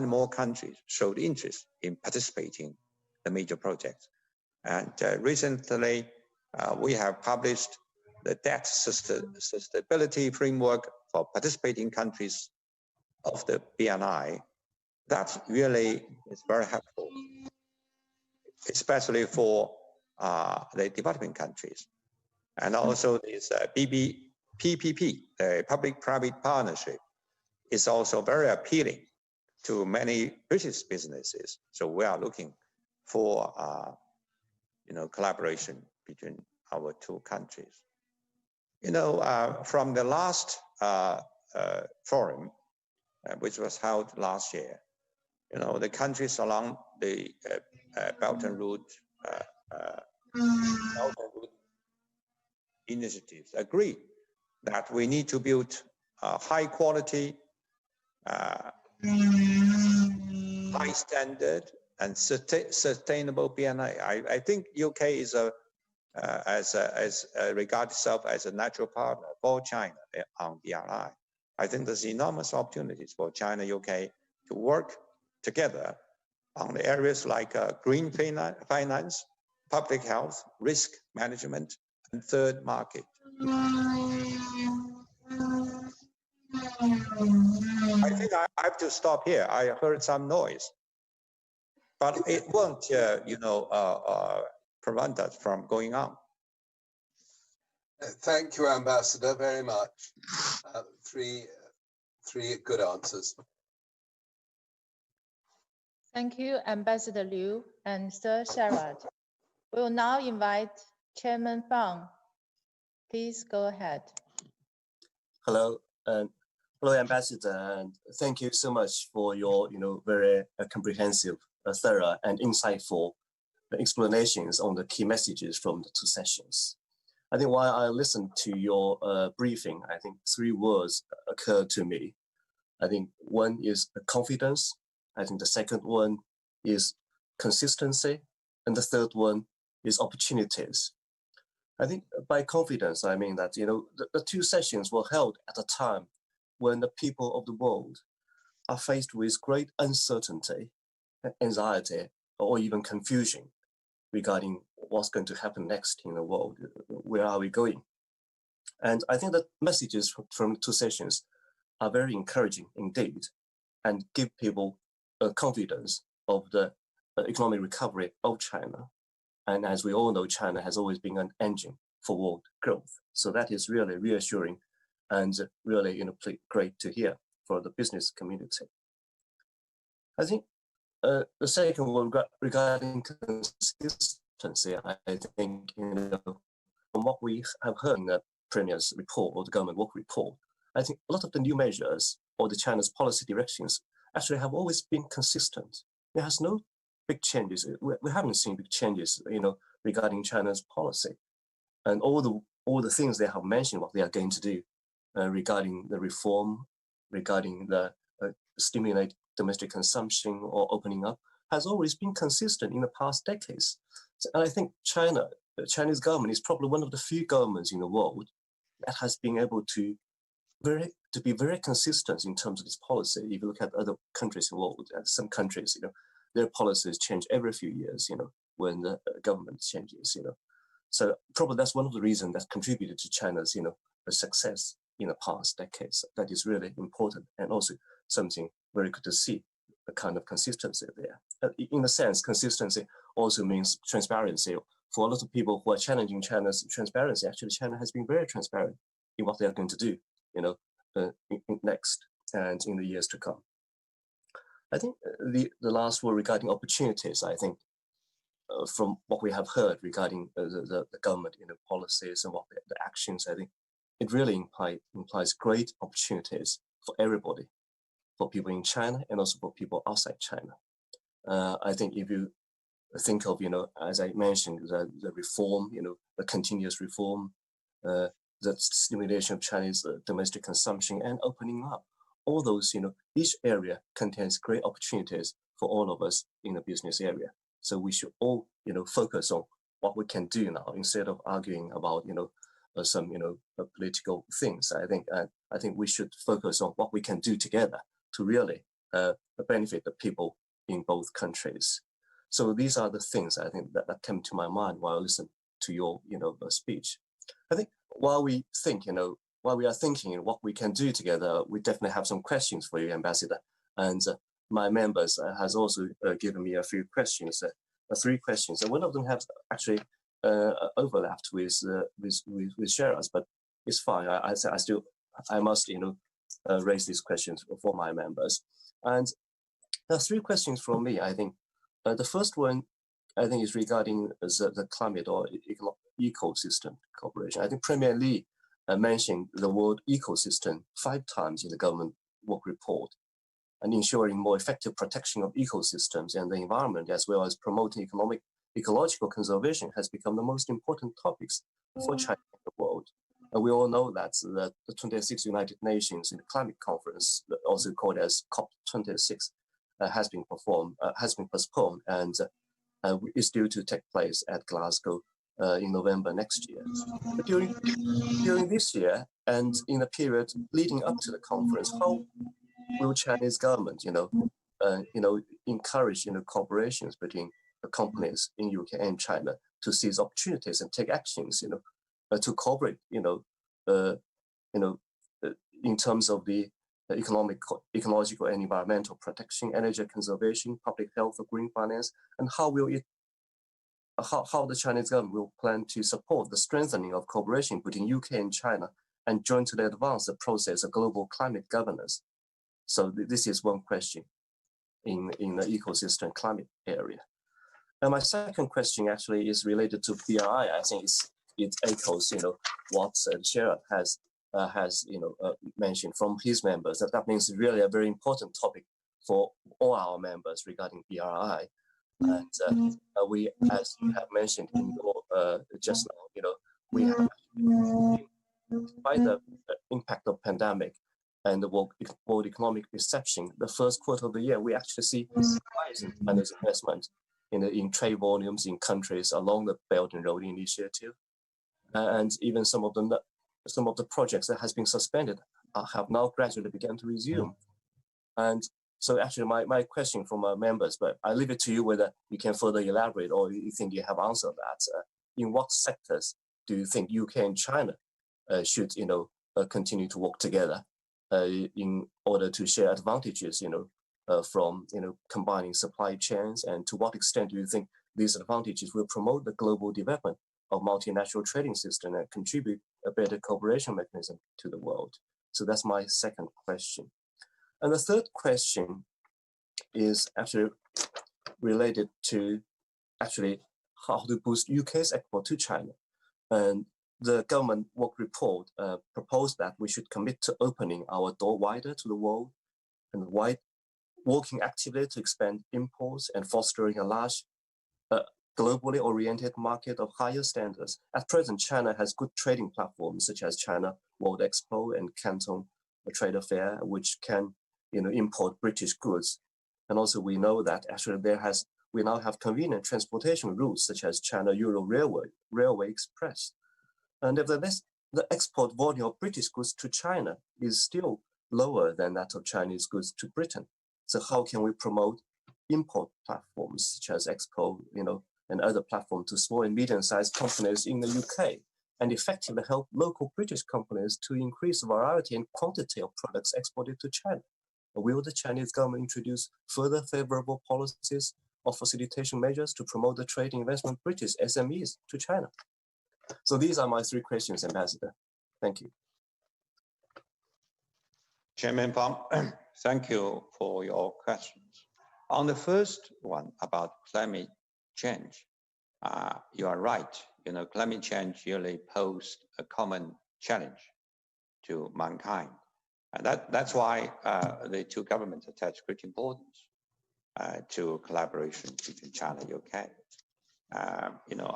S2: more countries showed interest in participating in the major projects. And recently, we have published the debt sustainability framework for participating countries of the BNI. That really is very helpful, especially for the developing countries. And also this PPP, the public-private partnership, is also very appealing to many British businesses. So we are looking for collaboration between our two countries. From the last forum, which was held last year, the countries along the Belt and Road initiatives agree that we need to build high quality, high standard and sustainable BNI. I think UK is regard itself as a natural partner for China on BNI. I think there's enormous opportunities for China, UK to work together on the areas like green finance, public health, risk management, and third market. I think I have to stop here. I heard some noise, but it won't, prevent us from going on.
S4: Thank you, Ambassador, very much. Three good answers.
S1: Thank you, Ambassador Liu and Sir Sharad. We will now invite Chairman Fang. Please go ahead.
S5: Hello, hello, Ambassador, and thank you so much for your, very comprehensive, thorough, and insightful explanations on the key messages from the two sessions. I think while I listened to your briefing, I think three words occurred to me. I think one is confidence. I think the second one is consistency, and the third one is opportunities. I think by confidence, I mean that, the two sessions were held at a time when the people of the world are faced with great uncertainty, anxiety, or even confusion regarding what's going to happen next in the world. Where are we going? And I think the messages from the two sessions are very encouraging indeed, and give people confidence of the economic recovery of China. And as we all know, China has always been an engine for world growth. So that is really reassuring and really great to hear for the business community. I think the second one regarding consistency, I think, from what we have heard in the Premier's report or the government work report, I think a lot of the new measures or the China's policy directions actually have always been consistent. There has no big changes. We haven't seen big changes, regarding China's policy, and all the things they have mentioned what they are going to do regarding the reform, regarding the stimulate domestic consumption or opening up, has always been consistent in the past decades. And I think the Chinese government is probably one of the few governments in the world that has been able to be very consistent in terms of this policy. If you look at other countries in the world, some countries, their policies change every few years, when the government changes, So probably that's one of the reasons that contributed to China's, success in the past decades. That is really important, and also something very good to see, the kind of consistency there. In a sense, consistency also means transparency. For a lot of people who are challenging China's transparency, actually China has been very transparent in what they are going to do, next and in the years to come. I think the last word regarding opportunities, I think from what we have heard regarding the government policies and what the actions, I think it really implies great opportunities for everybody, for people in China and also for people outside China. I think if you think of, as I mentioned, the reform, the continuous reform, the stimulation of Chinese domestic consumption and opening up, all those, each area contains great opportunities for all of us in the business area. So we should all, focus on what we can do now instead of arguing about, some, political things. I think we should focus on what we can do together to really benefit the people in both countries. So these are the things I think that came to my mind while I listened to your, speech. I think while we think, while we are thinking what we can do together, we definitely have some questions for you, Ambassador. And my members has also given me a few questions, 3 questions. And one of them has actually overlapped with Shara's, but it's fine. I must, raise these questions for my members. And there are 3 questions from me, I think. The first one, I think, is regarding the climate or ecosystem cooperation. I think Premier Li mentioned the word ecosystem 5 times in the government work report, and ensuring more effective protection of ecosystems and the environment, as well as promoting ecological conservation, has become the most important topics for China in the world. And we all know that the 26th United Nations Climate Conference, also called as COP26, has been postponed and is due to take place at Glasgow in November next year. But during this year and in the period leading up to the conference, how will Chinese government, encourage cooperations between the companies in UK and China to seize opportunities and take actions, to cooperate, in terms of the ecological and environmental protection, energy conservation, public health, green finance, and how the Chinese government will plan to support the strengthening of cooperation between UK and China and jointly advance the process of global climate governance. So this is one question in the ecosystem climate area. And my second question actually is related to BRI. I think it echoes, what Sherrod has mentioned from his members. That means really a very important topic for all our members regarding BRI. And we, as you have mentioned in your just now, we have, despite the impact of pandemic and the world economic recession, the first quarter of the year, we actually see a rise in China's investment in trade volumes in countries along the Belt and Road Initiative, and even some of the projects that has been suspended have now gradually begun to resume. And so actually my question from our members, but I leave it to you whether you can further elaborate or you think you have answered that. In what sectors do you think UK and China should, continue to work together in order to share advantages, from, combining supply chains, and to what extent do you think these advantages will promote the global development of multinational trading system and contribute a better cooperation mechanism to the world? So that's my second question. And the third question is actually related to how to boost UK's export to China. And the government work report proposed that we should commit to opening our door wider to the world and working actively to expand imports and fostering a large globally oriented market of higher standards. At present, China has good trading platforms such as China World Expo and Canton Trade Fair, which can import British goods. And also we know that actually we now have convenient transportation routes such as China-Euro Railway Express. And nevertheless, the export volume of British goods to China is still lower than that of Chinese goods to Britain. So how can we promote import platforms such as Expo, and other platforms to small and medium-sized companies in the UK, and effectively help local British companies to increase the variety and quantity of products exported to China? Will the Chinese government introduce further favorable policies or facilitation measures to promote the trade and investment of British SMEs to China? So these are my 3 questions, Ambassador. Thank you.
S2: Chairman Pham, thank you for your questions. On the first one about climate change, you are right. Climate change really posed a common challenge to mankind. And that's why the two governments attach great importance to collaboration between China and UK.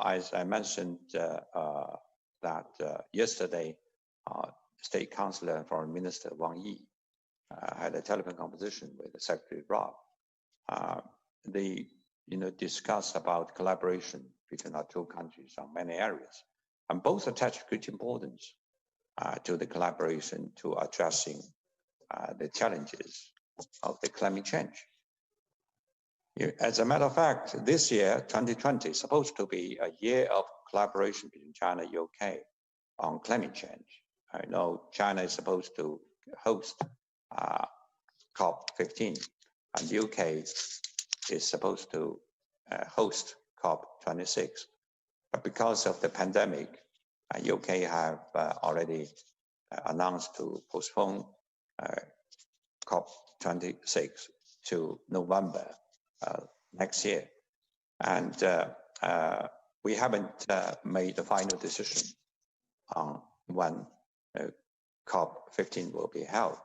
S2: As I mentioned that yesterday, State Councillor and Foreign Minister Wang Yi had a telephone conversation with Secretary Rob. They discussed about collaboration between our two countries on many areas, and both attach great importance to the collaboration to addressing the challenges of the climate change. As a matter of fact, this year, 2020, is supposed to be a year of collaboration between China and UK on climate change. I know China is supposed to host COP15, and the UK is supposed to host COP26. But because of the pandemic, UK have already announced to postpone COP26 to November next year. And we haven't made the final decision on when COP15 will be held.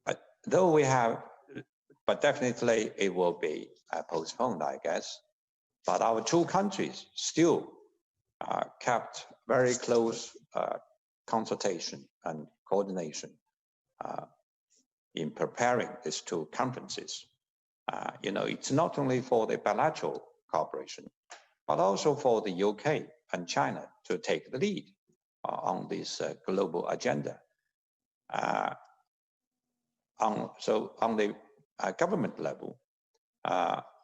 S2: But though we have, but definitely it will be postponed, I guess. But our two countries still kept very close consultation and coordination in preparing these two conferences. It's not only for the bilateral cooperation, but also for the UK and China to take the lead on this global agenda. So on the government level,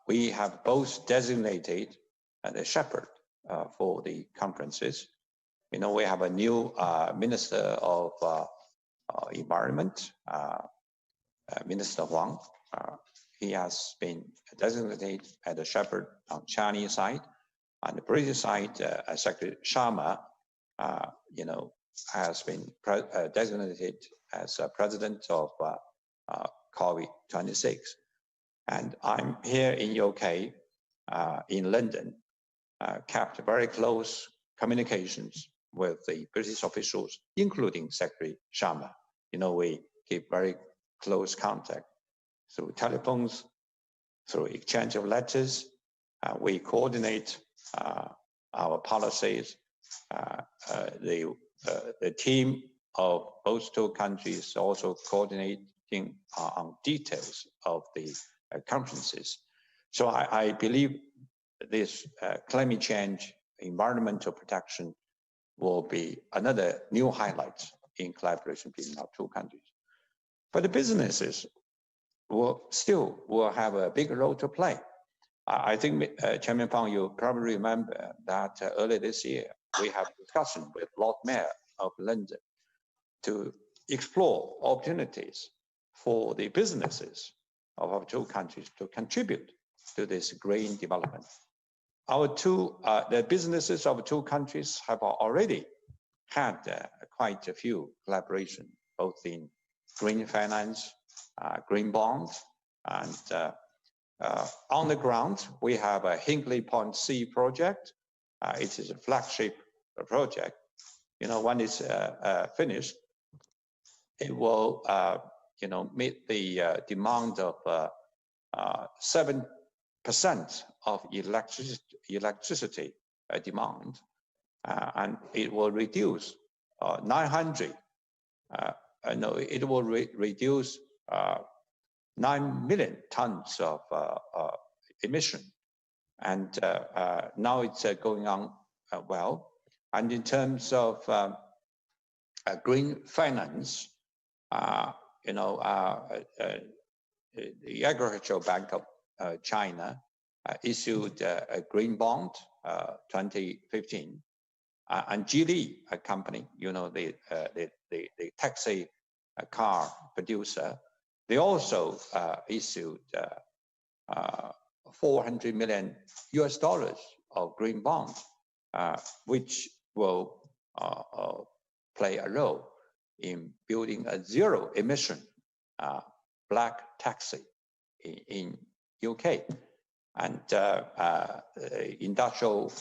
S2: we have both designated the shepherd for the conferences. We have a new Minister of Environment, Minister Huang. He has been designated as a shepherd on Chinese side. On the British side, Secretary Sharma, has been designated as president of COP26. And I'm here in UK, in London, kept very close communications with the British officials, including Secretary Sharma. We keep very close contact through telephones, through exchange of letters. We coordinate our policies. The team of both two countries also coordinating on details of the conferences. So I believe this climate change, environmental protection will be another new highlight in collaboration between our two countries. But the businesses will have a big role to play. I think, Chairman Fang, you probably remember that earlier this year, we have discussion with Lord Mayor of London to explore opportunities for the businesses of our two countries to contribute to this green development. The businesses of two countries have already had quite a few collaboration, both in green finance, green bonds, and on the ground, we have a Hinkley Point C project. It is a flagship project. When it's finished, it will meet the demand of 7% of electricity demand, and it will reduce 9 million tons of emission. And now it's going on well. And in terms of green finance, the Agricultural Bank of China issued a green bond 2015, and Geely, a company, the taxi car producer, they also issued $400 million of green bonds, which will play a role in building a zero emission black taxi in UK. And Industrial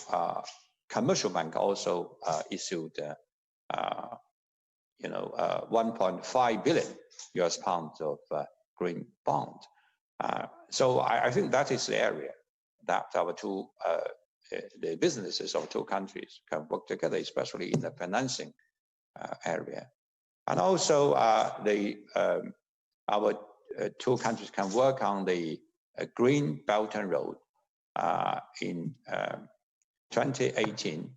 S2: Commercial Bank also issued 1.5 billion US pounds of green bond. So I think that is the area that our two, the businesses of two countries can work together, especially in the financing area. And also our two countries can work on the Green Belt and Road. In 2018,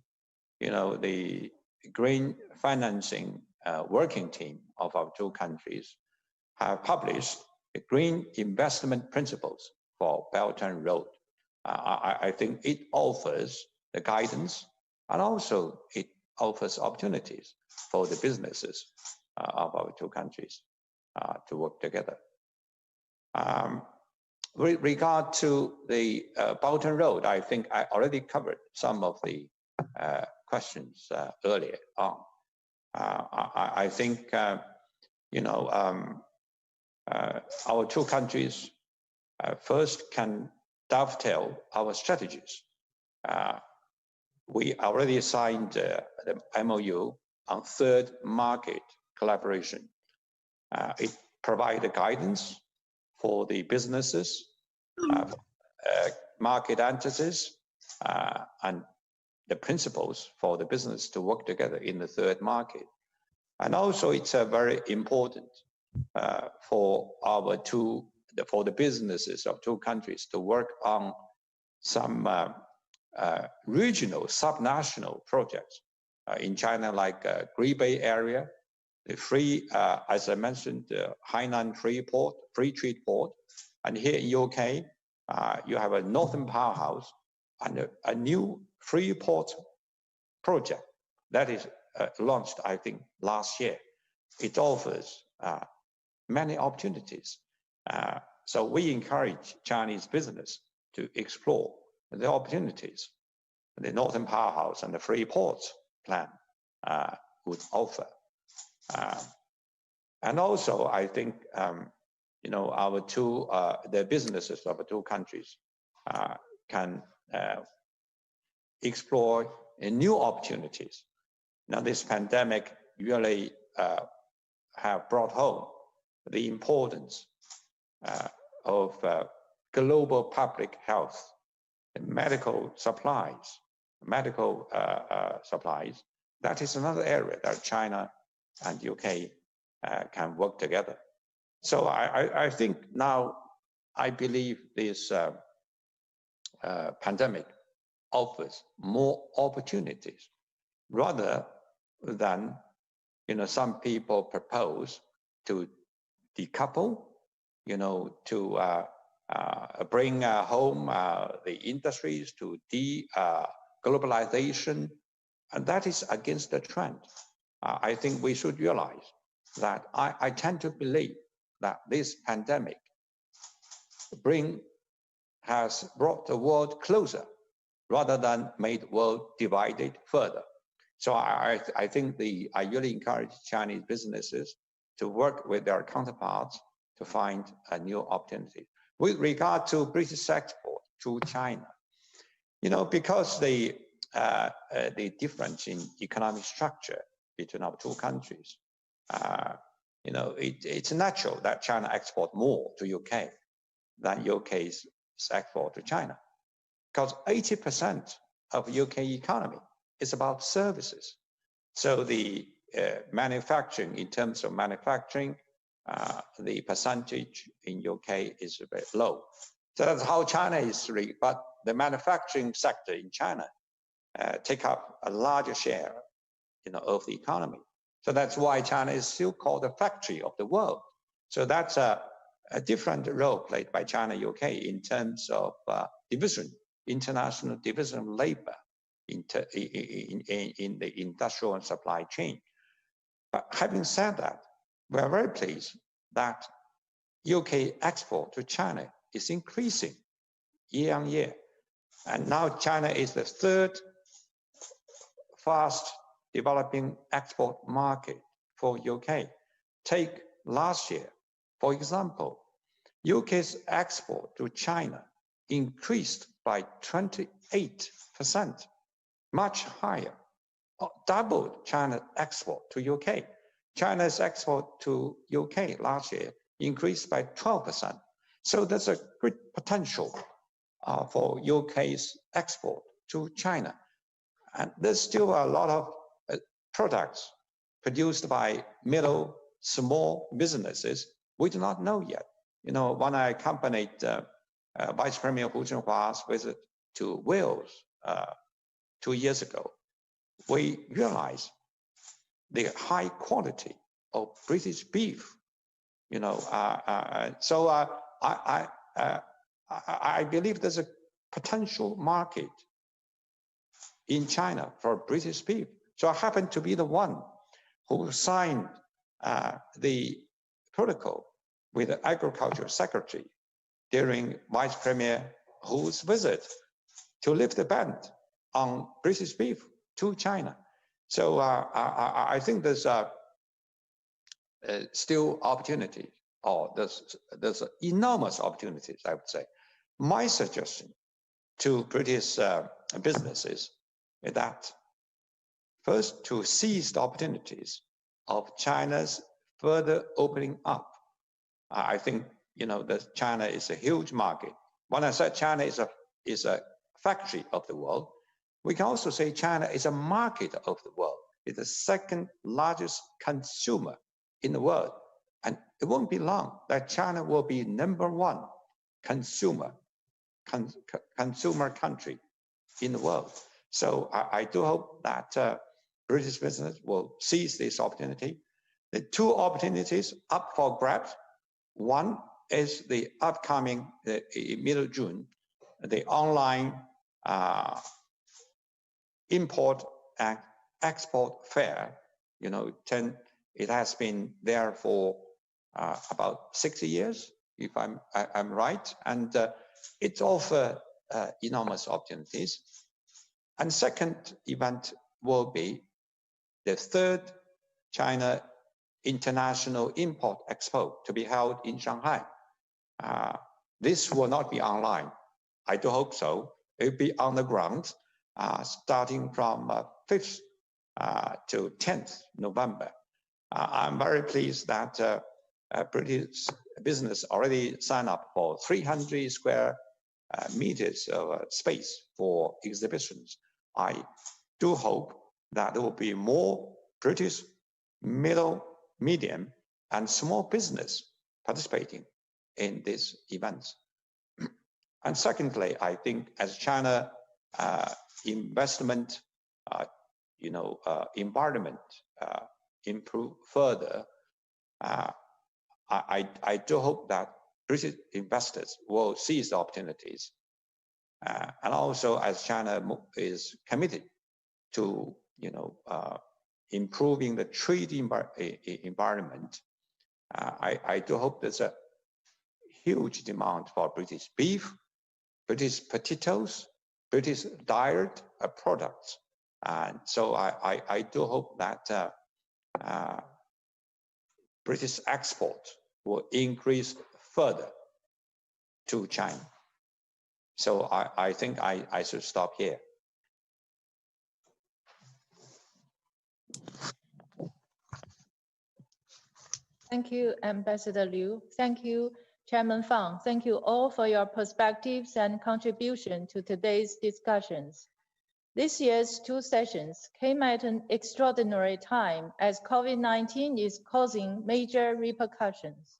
S2: the green financing working team of our two countries have published the Green Investment Principles for Belt and Road. I think it offers the guidance, and also it offers opportunities for the businesses of our two countries to work together. With regard to the Belt and Road, I think I already covered some of the questions earlier on. I think our two countries first can dovetail our strategies. We already signed the MOU on third market collaboration. It provides guidance for the businesses, market entities, and the principles for the business to work together in the third market. And also it's very important for the businesses of two countries to work on some regional, subnational projects in China, like Great Bay Area, the as I mentioned, the Hainan Free Trade Port, and here in UK, you have a Northern Powerhouse and a new free port project that is launched, I think, last year. It offers many opportunities. So we encourage Chinese business to explore the opportunities the Northern Powerhouse and the free ports plan would offer. And also, I think, our two, the businesses of the two countries can explore new opportunities. Now, this pandemic really have brought home the importance of global public health, medical supplies. That is another area that China and UK can work together. So I think now, I believe this pandemic offers more opportunities rather than, some people propose to decouple, to bring home the industries to globalization, and that is against the trend. I think we should realize that I tend to believe that this pandemic has brought the world closer rather than made the world divided further. So I think I really encourage Chinese businesses to work with their counterparts to find a new opportunity. With regard to British export to China, because the difference in economic structure between our two countries, it's natural that China export more to UK than UK's export to China, because 80% of UK economy is about services. So the manufacturing, in terms of manufacturing, the percentage in UK is a bit low. So that's how China is, but the manufacturing sector in China take up a larger share, of the economy. So that's why China is still called the factory of the world. So that's a different role played by China, UK in terms of international division of labor in the industrial and supply chain. But having said that, we are very pleased that UK export to China is increasing year on year. And now China is the third fast developing export market for UK. Take last year, for example, UK's export to China increased by 28%, much higher, doubled China's export to UK. China's export to UK last year increased by 12%. So there's a great potential for UK's export to China. And there's still a lot of products produced by middle, small businesses we do not know yet. You know, when I accompanied Vice Premier Hu Zhenhua's visit to Wales 2 years ago, we realized the high quality of British beef. You know, so I believe there's a potential market in China for British beef. So I happen to be the one who signed the protocol with the Agriculture Secretary during Vice Premier Hu's visit to lift the ban on British beef to China. So I think there's still opportunity, or there's enormous opportunities, I would say. My suggestion to British businesses is that first, to seize the opportunities of China's further opening up. I think, you know, that China is a huge market. When I said China is a factory of the world, we can also say China is a market of the world. It's the second largest consumer in the world. And it won't be long that China will be #1 consumer country in the world. So I do hope that British business will seize this opportunity. The two opportunities up for grabs. One is the upcoming, middle June, the online import and export fair. You know, it has been there for about 60 years, if I'm right, and it offers enormous opportunities. And second event will be the third China International Import Expo to be held in Shanghai. This will not be online. I do hope so. It will be on the ground, starting from 5th to 10th November. I'm very pleased that British business already signed up for 300 square meters of space for exhibitions. I do hope that there will be more British middle, medium, and small business participating in these events. And secondly, I think as China investment, environment improve further, I do hope that British investors will seize the opportunities. And also, as China is committed to, improving the trade environment, I do hope there's a huge demand for British beef, British potatoes, British dairy products. And so I do hope that British export will increase further to China. So I think I should stop here.
S1: Thank you, Ambassador Liu. Thank you, Chairman Fang. Thank you all for your perspectives and contribution to today's discussions. This year's two sessions came at an extraordinary time as COVID-19 is causing major repercussions.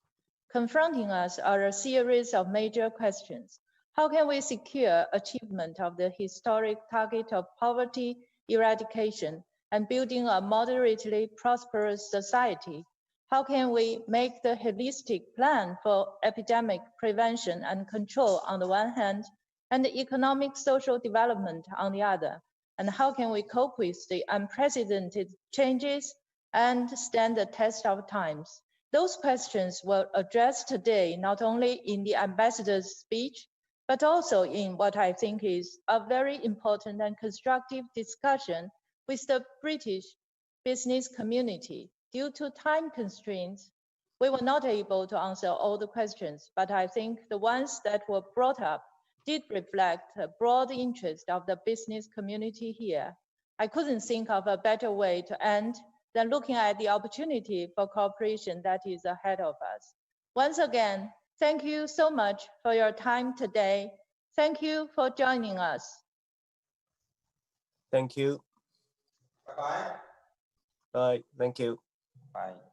S1: Confronting us are a series of major questions. How can we secure achievement of the historic target of poverty eradication and building a moderately prosperous society? How can we make the holistic plan for epidemic prevention and control on the one hand, and the economic social development on the other? And how can we cope with the unprecedented changes and stand the test of times? Those questions were addressed today, not only in the ambassador's speech, but also in what I think is a very important and constructive discussion with the British business community. Due to time constraints, we were not able to answer all the questions, but I think the ones that were brought up did reflect a broad interest of the business community here. I couldn't think of a better way to end than looking at the opportunity for cooperation that is ahead of us. Once again, thank you so much for your time today. Thank you for joining us.
S5: Thank you.
S2: Bye-bye.
S5: Bye. Thank you.
S2: Bye.